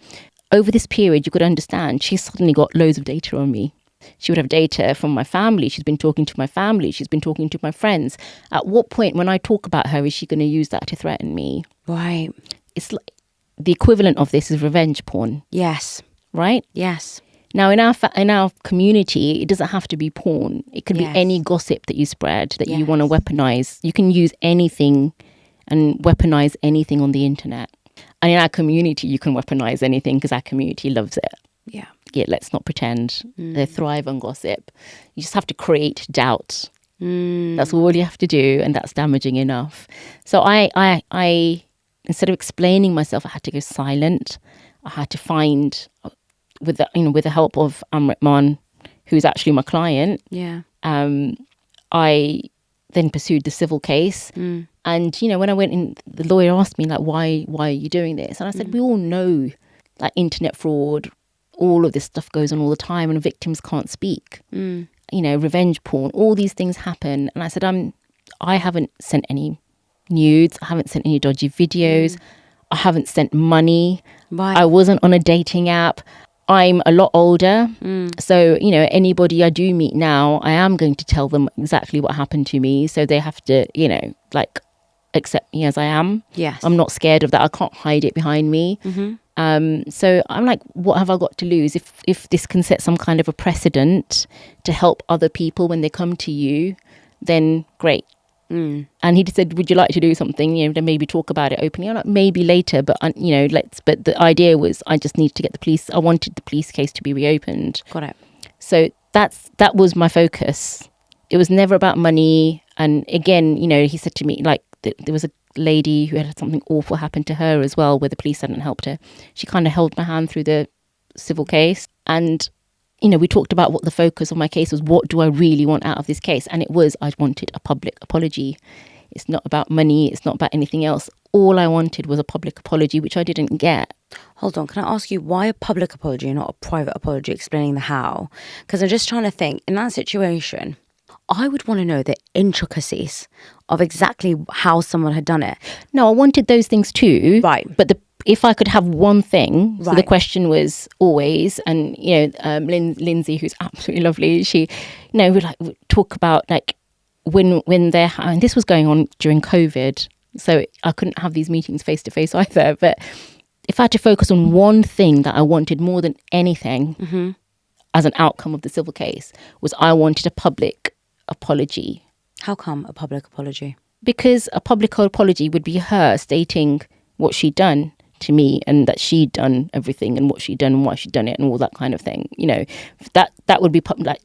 Over this period, you could understand, she suddenly got loads of data on me. She would have data from my family. She's been talking to my family. She's been talking to my friends. At what point, when I talk about her, is she going to use that to threaten me? Right. It's like the equivalent of this is revenge porn. Yes. Right? Yes. Now, in our community, it doesn't have to be porn. It can be any gossip that you spread that you want to weaponize. You can use anything and weaponize anything on the internet. And in our community, you can weaponize anything because our community loves it. Yeah. Yeah, let's not pretend they thrive on gossip. You just have to create doubt. That's all you have to do, and that's damaging enough. So I instead of explaining myself, I had to go silent. I had to find, with the help of Amritman, who's actually my client. Yeah. I then pursued the civil case. And, when I went in, the lawyer asked me, like, why are you doing this? And I said, we all know, like, internet fraud, all of this stuff goes on all the time and victims can't speak. Revenge porn, all these things happen. And I said, I haven't sent any nudes. I haven't sent any dodgy videos. I haven't sent money. Right. I wasn't on a dating app. I'm a lot older. So, anybody I do meet now, I am going to tell them exactly what happened to me. So they have to, accept me as I am. Yes. I'm not scared of that. I can't hide it behind me. So I'm like, what have I got to lose? If this can set some kind of a precedent to help other people when they come to you, then great. And he said, would you like to do something, to maybe talk about it openly? I'm like, maybe later, but but the idea was I just needed to get I wanted the police case to be reopened. Got it. So that was my focus. It was never about money. And again, he said to me, like, there was a lady who had something awful happen to her as well, where the police hadn't helped her. She kind of held my hand through the civil case. And we talked about what the focus of my case was. What do I really want out of this case? And it was, I wanted a public apology. It's not about money. It's not about anything else. All I wanted was a public apology, which I didn't get. Hold on. Can I ask you why a public apology and not a private apology, explaining the how? Because I'm just trying to think, in that situation, I would want to know the intricacies of exactly how someone had done it. No, I wanted those things too. Right. But if I could have one thing, right. So the question was always, and Lindsay, who's absolutely lovely, she, would talk about like when they're, and this was going on during COVID, so I couldn't have these meetings face to face either. But if I had to focus on one thing that I wanted more than anything as an outcome of the civil case, was I wanted a public apology. How come a public apology? Because a public apology would be her stating what she'd done to me, and that she'd done everything, and what she'd done and why she'd done it, and all that kind of thing. That would be like,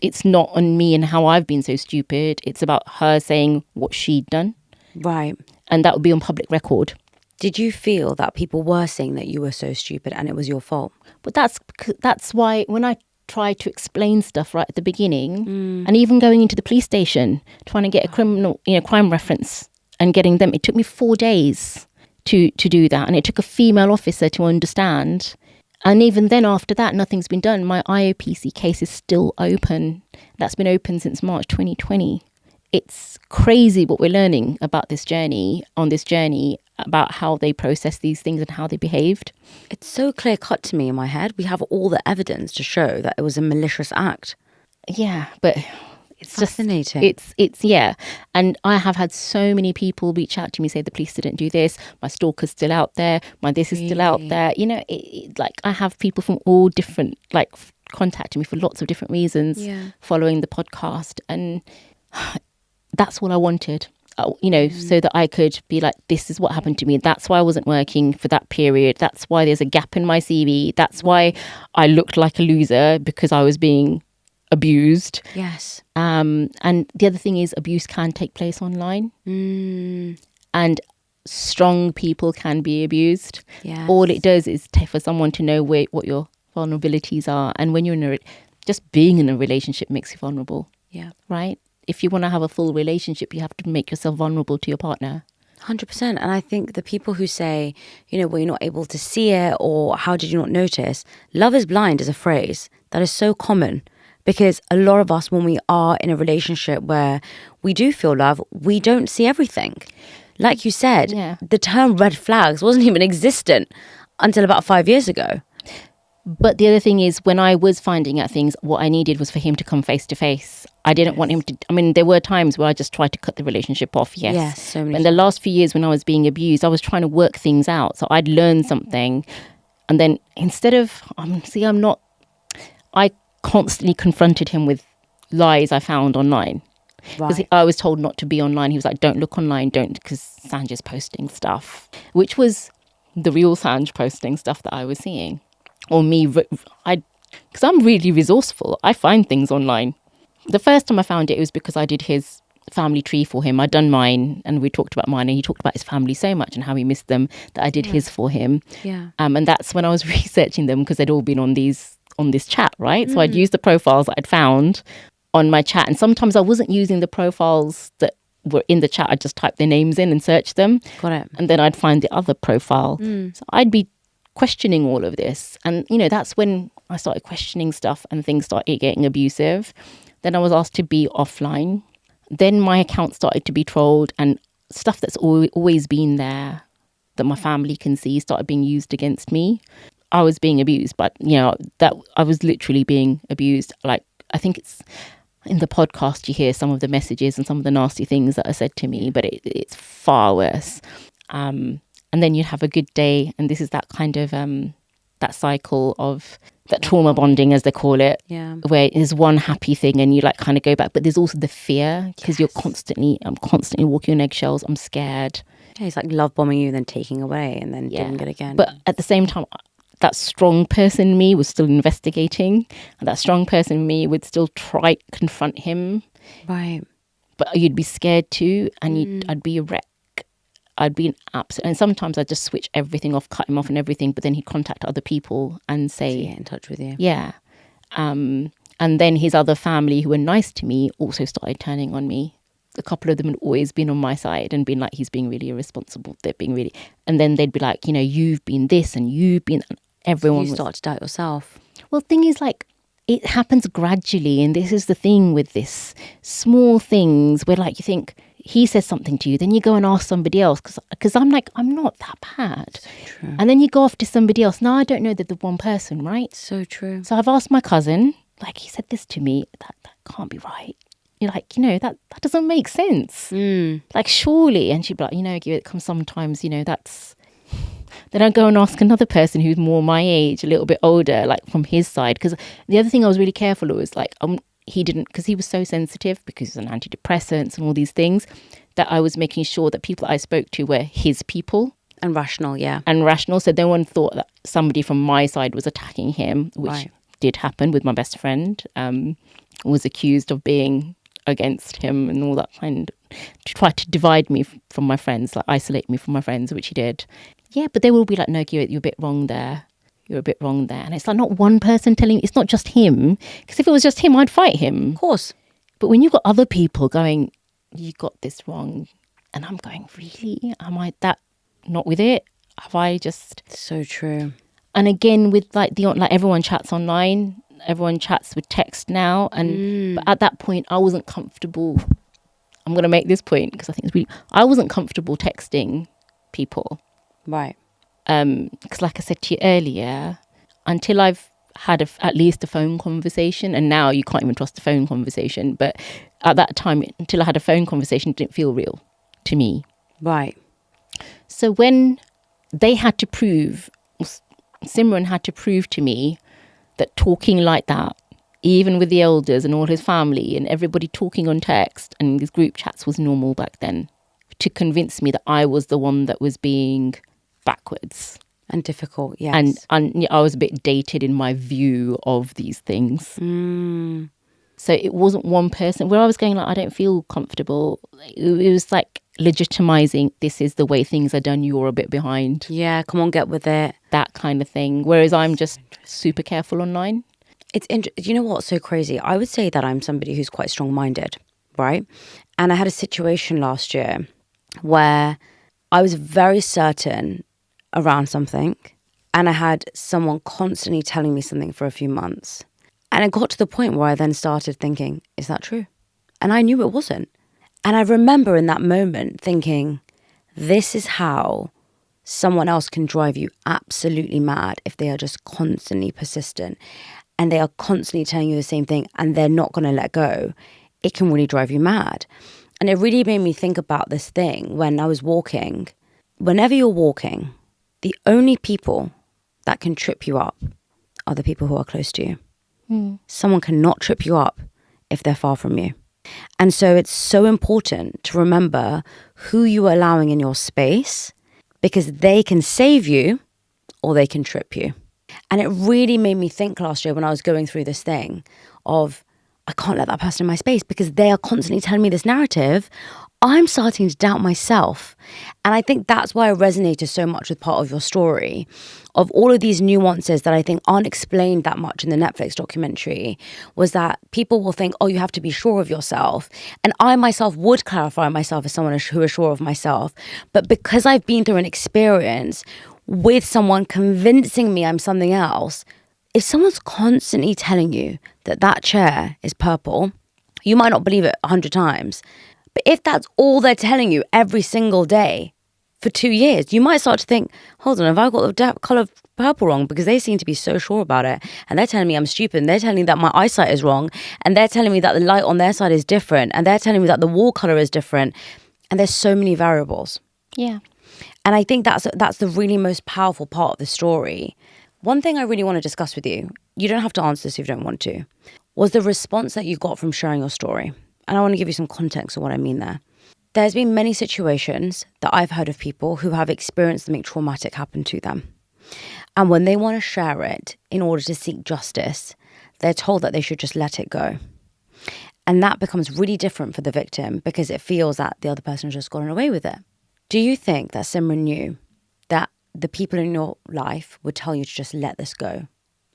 it's not on me and how I've been so stupid. It's about her saying what she'd done. Right. And that would be on public record. Did you feel that people were saying that you were so stupid and it was your fault? But that's why when I tried to explain stuff right at the beginning, and even going into the police station, trying to get a crime reference and getting them, it took me 4 days to do that. And it took a female officer to understand. And even then, after that, nothing's been done. My IOPC case is still open. That's been open since March 2020. It's crazy what we're learning about on this journey, about how they process these things and how they behaved. It's so clear cut to me in my head. We have all the evidence to show that it was a malicious act. Yeah, but it's fascinating. It's yeah. And I have had so many people reach out to me, say the police didn't do this, my stalker's still out there, my this is still out there. Like I have people from all different, like contacting me for lots of different reasons, following the podcast. And that's what I wanted, so that I could be like, this is what happened to me. That's why I wasn't working for that period. That's why there's a gap in my CV. That's why I looked like a loser, because I was being abused. Yes. And the other thing is, abuse can take place online. And strong people can be abused. Yes. All it does is for someone to know what your vulnerabilities are. And when you're just being in a relationship makes you vulnerable. Yeah. Right? If you want to have a full relationship, you have to make yourself vulnerable to your partner. 100%. And I think the people who say, well, you're not able to see it, or how did you not notice? Love is blind is a phrase that is so common, because a lot of us, when we are in a relationship where we do feel love, we don't see everything. Like you said, the term red flags wasn't even existent until about 5 years ago. But the other thing is, when I was finding out things, what I needed was for him to come face to face. I didn't want him to, there were times where I just tried to cut the relationship off, yes. Yes, so many But in the last few years when I was being abused, I was trying to work things out. So I'd learn something. And then instead of, I constantly confronted him with lies I found online. Because I was told not to be online. He was like, don't look online, because Sanjay's posting stuff, which was the real Sanj posting stuff that I was seeing. Or me, because I'm really resourceful. I find things online. The first time I found it was because I did his family tree for him. I'd done mine, and we talked about mine, and he talked about his family so much and how he missed them, that I did his for him. Yeah. And that's when I was researching them, because they'd all been on this chat, right? So I'd use the profiles that I'd found on my chat, and sometimes I wasn't using the profiles that were in the chat. I'd just type their names in and search them. Got it. And then I'd find the other profile. So I'd be questioning all of this, and that's when I started questioning stuff, and things started getting abusive. Then I was asked to be offline. Then my account started to be trolled, and stuff that's always been there that my family can see started being used against me. I was being abused, but that I was literally being abused. Like, I think it's in the podcast you hear some of the messages and some of the nasty things that are said to me, but it's far worse. And then you'd have a good day, and this is that kind of that cycle of that trauma bonding, as they call it, Yeah. where there's one happy thing and you like kind of go back, but there's also the fear because I'm constantly walking on eggshells. I'm scared. Yeah, he's like love bombing you, then taking away, and then doing it again. But at the same time, that strong person in me was still investigating, and that strong person in me would still try to confront him. Right. But you'd be scared too, and I'd be a wreck. I'd be an absolute, and sometimes I'd just switch everything off, cut him off and everything, but then he'd contact other people and say, get in touch with you. Yeah. And then his other family who were nice to me also started turning on me. A couple of them had always been on my side and been like, he's being really irresponsible. They're being really, and then they'd be like, you know, you've been this and you've been, and everyone You start to doubt yourself. Well, the thing is, like, it happens gradually. And this is the thing with this small things where, like, you think he says something to you, then you go and ask somebody else. Because I'm like, I'm not that bad. So true. And then you go off to somebody else. Now I don't know that the one person, right? So true. So I've asked my cousin, like, he said this to me, that can't be right. You're like, you know, that doesn't make sense. Like, surely. And she'd be like, you know, it comes sometimes, you know, that's... Then I go and ask another person who's more my age, a little bit older, like from his side. Because the other thing I was really careful of was like, he didn't, because he was so sensitive because he's on antidepressants and all these things, that I was making sure that people I spoke to were his people. And rational, yeah. And rational. So no one thought that somebody from my side was attacking him, which did happen with my best friend. Was accused of being against him and all that kind, to try to divide me from my friends, like isolate me from my friends, which he did. Yeah, but they will be like, no, you're a bit wrong there. You're a bit wrong there. And it's like not one person telling me, it's not just him. Because if it was just him, I'd fight him. Of course. But when you've got other people going, you got this wrong. And I'm going, really? Am I that not with it? Have I just... So true. And again, with like everyone chats online. Everyone chats with text now. And but at that point, I wasn't comfortable. I'm going to make this point because I think it's really... I wasn't comfortable texting people. Right. Because like I said to you earlier, until I've had at least a phone conversation, and now you can't even trust a phone conversation, but at that time, until I had a phone conversation, it didn't feel real to me. Right. So when they had to prove, Simran had to prove to me that talking like that, even with the elders and all his family and everybody talking on text and these group chats was normal back then, to convince me that I was the one that was being backwards and difficult, yes. And I was a bit dated in my view of these things. So it wasn't one person where I was going like, I don't feel comfortable. It was like legitimizing, this is the way things are done, you're a bit behind. Yeah, come on, get with it. That kind of thing. Whereas I'm just super careful online. You know what's so crazy? I would say that I'm somebody who's quite strong-minded, right? And I had a situation last year where I was very certain around something, and I had someone constantly telling me something for a few months. And it got to the point where I then started thinking, is that true? And I knew it wasn't. And I remember in that moment thinking, this is how someone else can drive you absolutely mad if they are just constantly persistent and they are constantly telling you the same thing and they're not going to let go. It can really drive you mad. And it really made me think about this thing when I was walking. Whenever you're walking, the only people that can trip you up are the people who are close to you. Someone cannot trip you up if they're far from you. And so it's so important to remember who you are allowing in your space, because they can save you or they can trip you. And it really made me think last year when I was going through this thing of, I can't let that person in my space because they are constantly telling me this narrative. I'm starting to doubt myself. And I think that's why I resonated so much with part of your story, of all of these nuances that I think aren't explained that much in the Netflix documentary, was that people will think, oh, you have to be sure of yourself. And I myself would clarify myself as someone who is sure of myself. But because I've been through an experience with someone convincing me I'm something else, if someone's constantly telling you that that chair is purple, you might not believe it 100 times. But if that's all they're telling you every single day for 2 years, you might start to think, hold on, have I got the colour of purple wrong? Because they seem to be so sure about it. And they're telling me I'm stupid. And they're telling me that my eyesight is wrong. And they're telling me that the light on their side is different. And they're telling me that the wall colour is different. And there's so many variables. Yeah. And I think that's the really most powerful part of the story. One thing I really want to discuss with you you don't have to answer this if you don't want to, was the response that you got from sharing your story. And I want to give you some context of what I mean there. There's been many situations that I've heard of people who have experienced something traumatic happen to them. And when they want to share it in order to seek justice, they're told that they should just let it go. And that becomes really different for the victim because it feels that the other person has just gotten away with it. Do you think that Simran knew that the people in your life would tell you to just let this go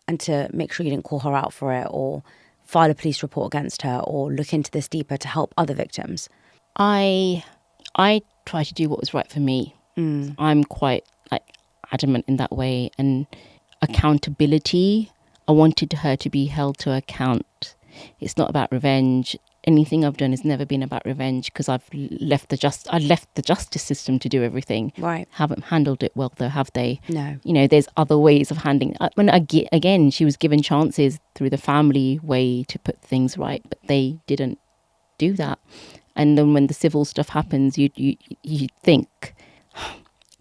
and to make sure you didn't call her out for it or file a police report against her or look into this deeper to help other victims? I try to do what was right for me. I'm quite adamant in that way. And accountability, I wanted her to be held to account. It's not about revenge. Anything I've done has never been about revenge because I left the justice system to do everything. Right. Haven't handled it well though, have they? No. There's other ways of handling it. When again, she was given chances through the family way to put things right, but they didn't do that. And then when the civil stuff happens, you think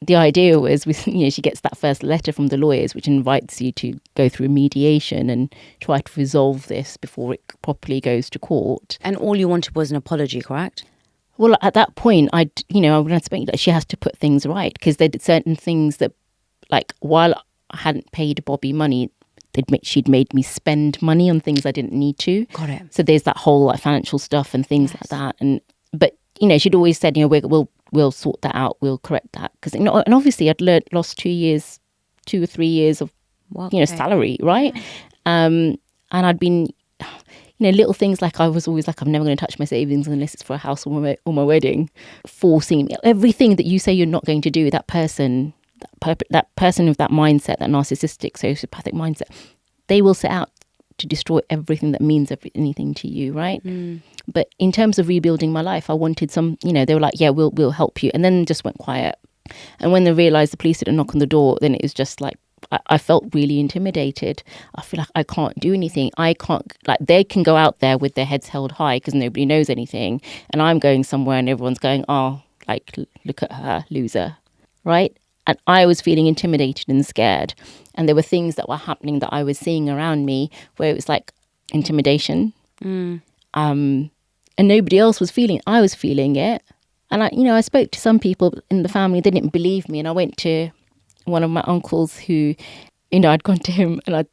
the idea was, she gets that first letter from the lawyers, which invites you to go through mediation and try to resolve this before it properly goes to court. And all you wanted was an apology, correct? Well, at that point, I would expect that she has to put things right because there did certain things that, while I hadn't paid Bobby money, she'd made me spend money on things I didn't need to. Got it. So there's that whole financial stuff and things like that. But she'd always said, we'll sort that out, we'll correct that. Because and obviously I'd lost 2 or 3 years of salary, right? And I'd been little things like I was always I'm never going to touch my savings unless it's for a house or my wedding, forcing me everything that you say you're not going to do. That person with that mindset, that narcissistic, sociopathic mindset, they will set out to destroy everything that means anything to you, right? But in terms of rebuilding my life, I wanted some, they were like, yeah, we'll help you. And then just went quiet. And when they realised the police didn't knock on the door, then it was just I felt really intimidated. I feel like I can't do anything. I can't, they can go out there with their heads held high because nobody knows anything. And I'm going somewhere and everyone's going, look at her, loser, right? And I was feeling intimidated and scared. And there were things that were happening that I was seeing around me where it was intimidation. And nobody else was feeling it. I was feeling it. And I spoke to some people in the family, they didn't believe me. And I went to one of my uncles who, I'd gone to him and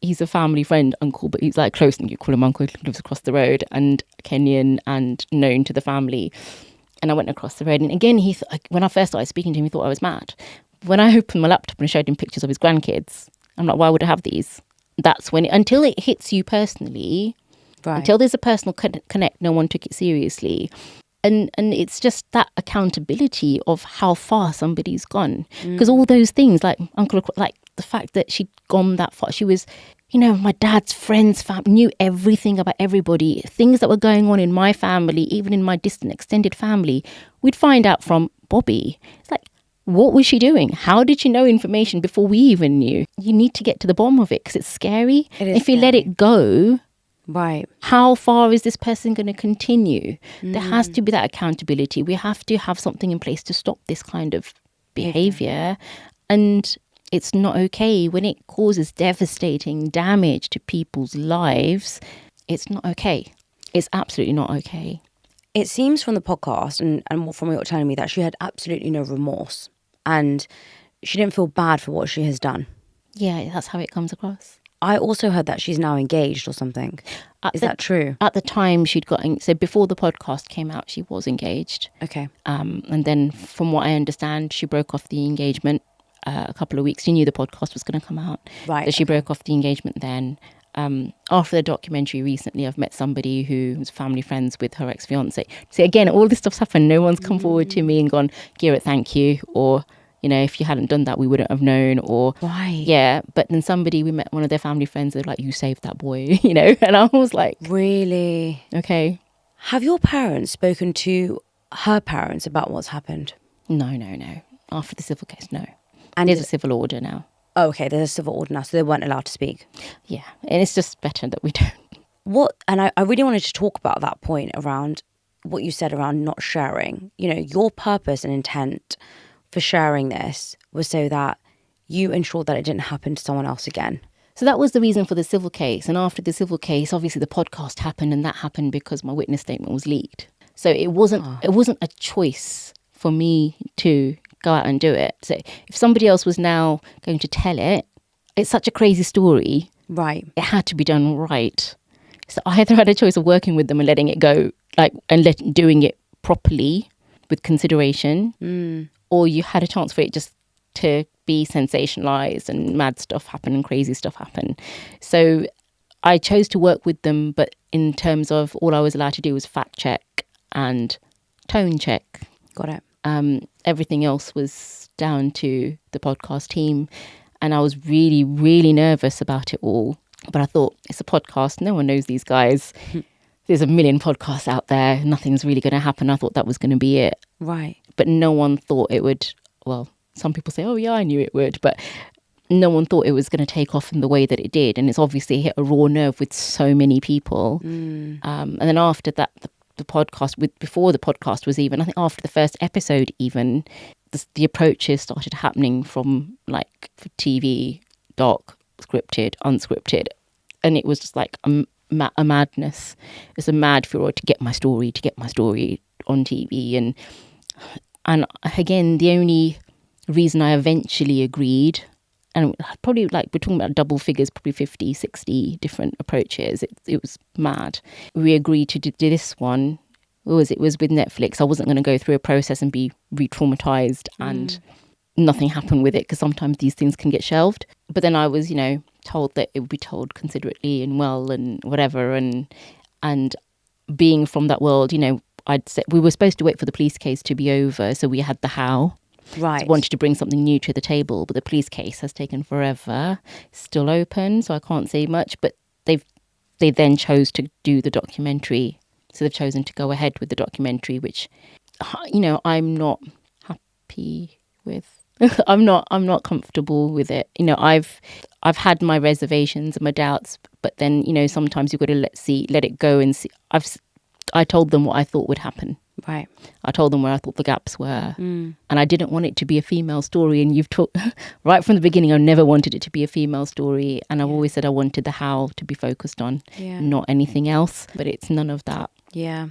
he's a family friend uncle, but he's close, and you call him uncle, he lives across the road, and Kenyan and known to the family. And I went across the road, and again, when I first started speaking to him, he thought I was mad. When I opened my laptop and I showed him pictures of his grandkids, I'm like, why would I have these? That's when, until it hits you personally, right, until there's a personal connect, no one took it seriously. And it's just that accountability of how far somebody's gone. Because all those things, Uncle, the fact that she'd gone that far, she was, my dad's friends, knew everything about everybody. Things that were going on in my family, even in my distant extended family, we'd find out from Bobby. It's what was she doing? How did she know information before we even knew? You need to get to the bottom of it because it's scary. If you let it go, right, how far is this person going to continue? There has to be that accountability. We have to have something in place to stop this kind of behaviour. And it's not okay when it causes devastating damage to people's lives. It's not okay. It's absolutely not okay. It seems from the podcast and from what you're telling me that she had absolutely no remorse and she didn't feel bad for what she has done. Yeah, that's how it comes across. I also heard that she's now engaged or something. Is that true? At the time she'd gotten, so before the podcast came out, she was engaged. Okay. And then from what I understand, she broke off the engagement a couple of weeks. She knew the podcast was going to come out. Right. So she broke off the engagement then. After the documentary recently, I've met somebody who was family friends with her ex-fiance. See, again, all this stuff's happened. No one's come forward to me and gone, Kirat, thank you. Or, if you hadn't done that, we wouldn't have known. Or, right. Yeah. But then we met one of their family friends. They're like, you saved that boy, And I was like, really? Okay. Have your parents spoken to her parents about what's happened? No. After the civil case, no. And there's a civil order now. Oh, okay, there's a civil order now, so they weren't allowed to speak. Yeah, and it's just better that we don't. And I really wanted to talk about that point around what you said around not sharing. Your purpose and intent for sharing this was so that you ensured that it didn't happen to someone else again. So that was the reason for the civil case. And after the civil case, obviously the podcast happened, and that happened because my witness statement was leaked. So it wasn't a choice for me to go out and do it. So if somebody else was now going to tell it, it's such a crazy story. Right. It had to be done right. So I either had a choice of working with them and letting it go, doing it properly with consideration, or you had a chance for it just to be sensationalized and mad stuff happen and crazy stuff happen. So I chose to work with them, but in terms of all I was allowed to do was fact check and tone check. Got it. Everything else was down to the podcast team. And I was really, really nervous about it all. But I thought, it's a podcast. No one knows these guys. There's a million podcasts out there. Nothing's really going to happen. I thought that was going to be it. Right. But no one thought it would. Well, some people say, oh, yeah, I knew it would. But no one thought it was going to take off in the way that it did. And it's obviously hit a raw nerve with so many people. And then after that, the podcast, before the podcast was even, I think after the first episode even, the approaches started happening from like TV, doc, scripted, unscripted. And it was just like a madness. It's a mad furor to get my story on TV. And again, the only reason I eventually agreed, and probably like we're talking about double figures, probably 50, 60 different approaches. It was mad. We agreed to do this one. It was with Netflix. I wasn't going to go through a process and be re-traumatized and nothing happened with it, because sometimes these things can get shelved. But then I was, told that it would be told considerately and well and whatever. And being from that world, I'd said we were supposed to wait for the police case to be over. So we had the how. Right. So wanted to bring something new to the table, but the police case has taken forever. It's still open, so I can't say much. But they then chose to do the documentary. So they've chosen to go ahead with the documentary, which, I'm not happy with. I'm not comfortable with it. I've had my reservations and my doubts, but then, sometimes you've got to let it go and see. I told them what I thought would happen. Right. I told them where I thought the gaps were. And I didn't want it to be a female story. And you've talked right from the beginning, I never wanted it to be a female story. And I've always said I wanted the how to be focused on, not anything else. But it's none of that. Yeah.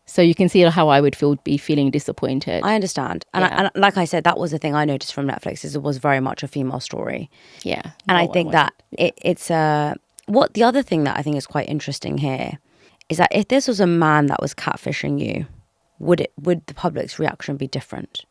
So you can see how I would be feeling disappointed. I understand. And like I said, that was the thing I noticed from Netflix, is it was very much a female story. Yeah. And I think that it's what the other thing that I think is quite interesting here is that if this was a man that was catfishing you, would the public's reaction be different?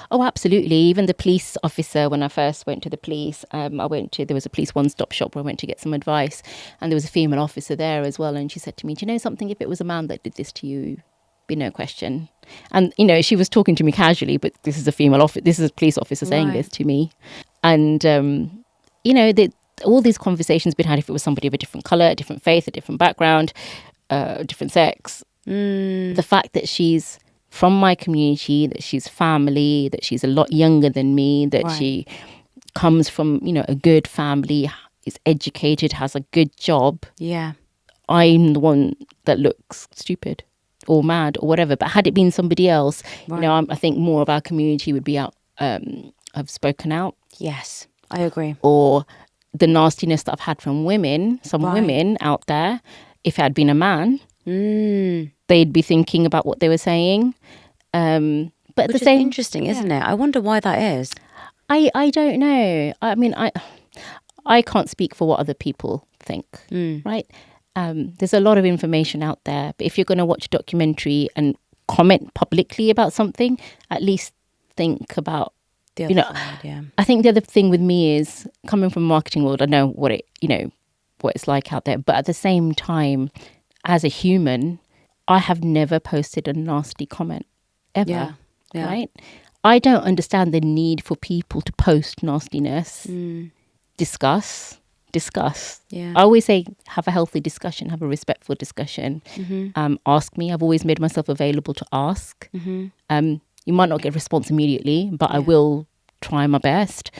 Oh, absolutely. Even the police officer, when I first went to the police, there was a police one-stop shop where I went to get some advice, and there was a female officer there as well. And she said to me, do you know something? If it was a man that did this to you, be no question. And, she was talking to me casually, but this is a police officer saying this to me. And, all these conversations been had if it was somebody of a different colour, a different faith, a different background, different sex. The fact that she's from my community, that she's family, that she's a lot younger than me, that she comes from, a good family, is educated, has a good job. Yeah. I'm the one that looks stupid or mad or whatever. But had it been somebody else, I think more of our community would be out, have spoken out. Yes, I agree. Or the nastiness that I've had from women, women out there, if it had been a man, they'd be thinking about what they were saying. But Which is interesting, isn't it? I wonder why that is. I don't know. I mean, I can't speak for what other people think, right? There's a lot of information out there, but if you're going to watch a documentary and comment publicly about something, at least think about the other side, yeah. I think the other thing with me is, coming from the marketing world, I know what it's like out there, but at the same time, as a human, I have never posted a nasty comment ever, right? I don't understand the need for people to post nastiness. Discuss. Yeah. I always say, have a healthy discussion, have a respectful discussion. Ask me. I've always made myself available to ask. You might not get a response immediately, but I will try my best.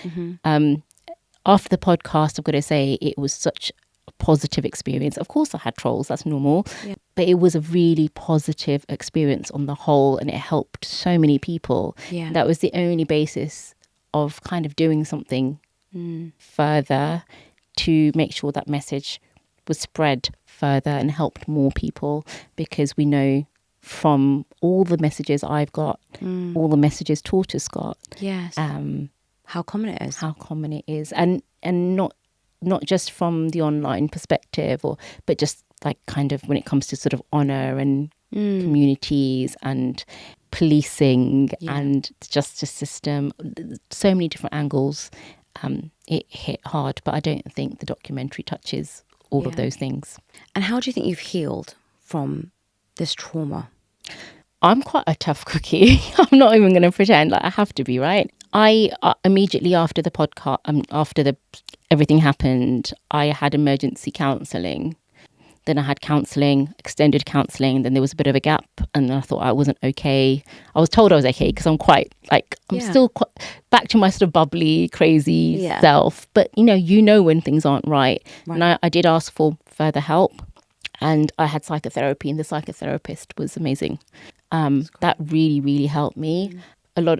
After the podcast, I've got to say, it was such a positive experience. Of course, I had trolls, that's normal. But it was a really positive experience on the whole, and it helped so many people. That was the only basis of kind of doing something further to make sure that message was spread further and helped more people, because we know from all the messages I've got, all the messages Tortoise got, yes, how common it is, and not just from the online perspective, but just like kind of when it comes to sort of honor and communities and policing and justice system, so many different angles. It hit hard, but I don't think the documentary touches all of those things. And how do you think you've healed from this trauma? I'm quite a tough cookie. I'm not even going to pretend, like I have to be, right? I immediately after the podcast, everything happened, I had emergency counselling. Then I had counselling, extended counselling. Then there was a bit of a gap, and I thought I wasn't okay. I was told I was okay because I'm quite like still quite back to my sort of bubbly, crazy self. But you know when things aren't right. And I did ask for further help, and I had psychotherapy, and the psychotherapist was amazing. That really, really helped me a lot.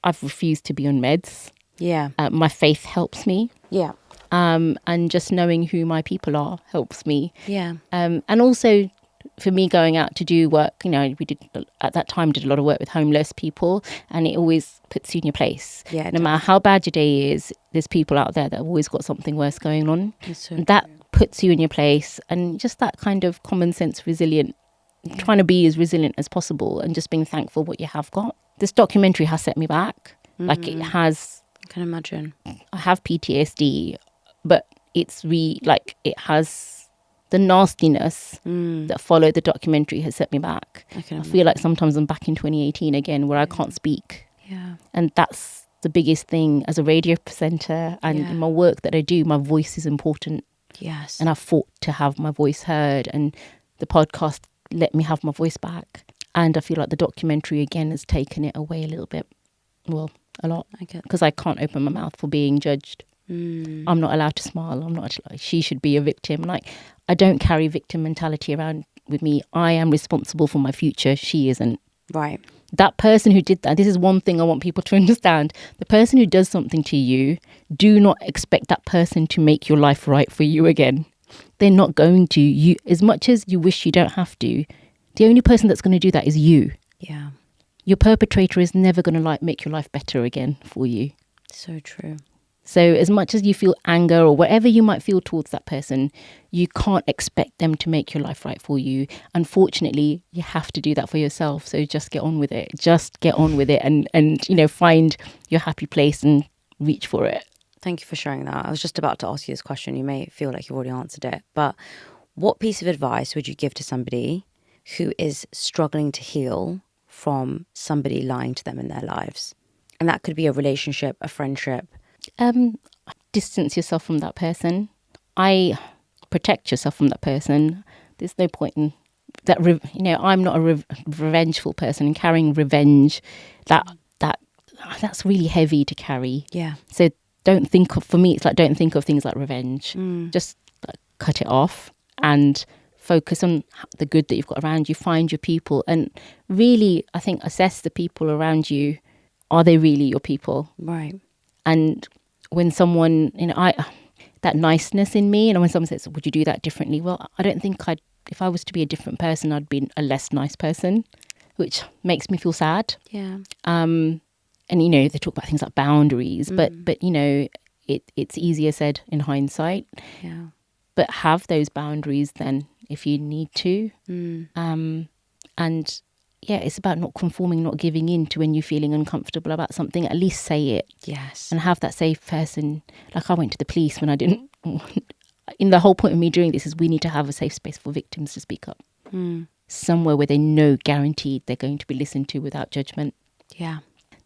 I've refused to be on meds. Yeah, my faith helps me. Yeah. And just knowing who my people are helps me. Yeah. And also for me going out to do work, we did at that time did a lot of work with homeless people, and it always puts you in your place. Yeah. No matter how bad your day is, there's people out there that have always got something worse going on. So that puts you in your place, and just that kind of common sense resilient, trying to be as resilient as possible and just being thankful what you have got. This documentary has set me back. Like it has. I can imagine. I have PTSD. But it's it has the nastiness that followed the documentary has set me back. I feel like sometimes I'm back in 2018 again, where I can't speak. Yeah. And that's the biggest thing as a radio presenter, and in my work that I do, my voice is important. Yes. And I fought to have my voice heard, and the podcast let me have my voice back. And I feel like the documentary again has taken it away a little bit. Well, a lot. Because I can't open my mouth for being judged. I'm not allowed to smile. I'm not like, she should be a victim. Like, I don't carry victim mentality around with me. I am responsible for my future. She isn't. Right. That person who did that, this is one thing I want people to understand. The person who does something to you, do not expect that person to make your life right for you again. They're not going to. You, as much as you wish you don't have to, the only person that's going to do that is you. Yeah. Your perpetrator is never going to make your life better again for you. So true. So as much as you feel anger or whatever you might feel towards that person, you can't expect them to make your life right for you. Unfortunately, you have to do that for yourself. So just get on with it. Just get on with it and find your happy place and reach for it. Thank you for sharing that. I was just about to ask you this question. You may feel like you've already answered it, but what piece of advice would you give to somebody who is struggling to heal from somebody lying to them in their lives? And that could be a relationship, a friendship. Distance yourself from that person. Protect yourself from that person. There's no point in that. I'm not a revengeful person, and carrying revenge, that's really heavy to carry. Yeah. So don't think of things like revenge. Just cut it off and focus on the good that you've got around you. Find your people, and really, I think, assess the people around you. Are they really your people? Right. And when someone, that niceness in me, when someone says, would you do that differently? Well, I don't think if I was to be a different person, I'd be a less nice person, which makes me feel sad. Yeah. And, they talk about things like boundaries, but it's easier said in hindsight. Yeah. But have those boundaries then if you need to. And yeah, it's about not conforming, not giving in to when you're feeling uncomfortable about something. At least say it. Yes. And have that safe person. Like I went to the police when I didn't. The whole point of me doing this is we need to have a safe space for victims to speak up. Somewhere where they know guaranteed they're going to be listened to without judgment. Yeah.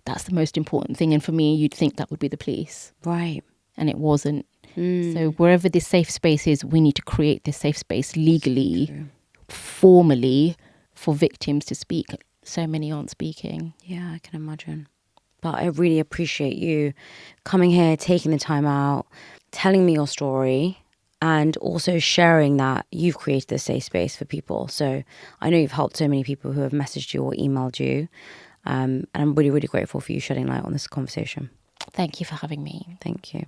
That's the most important thing. And for me, you'd think that would be the police. Right. And it wasn't. So wherever this safe space is, we need to create this safe space legally, formally, for victims to speak. So many aren't speaking. Yeah, I can imagine. But I really appreciate you coming here, taking the time out, telling me your story, and also sharing that you've created this safe space for people. So I know you've helped so many people who have messaged you or emailed you. And I'm really, really grateful for you shedding light on this conversation. Thank you for having me. Thank you.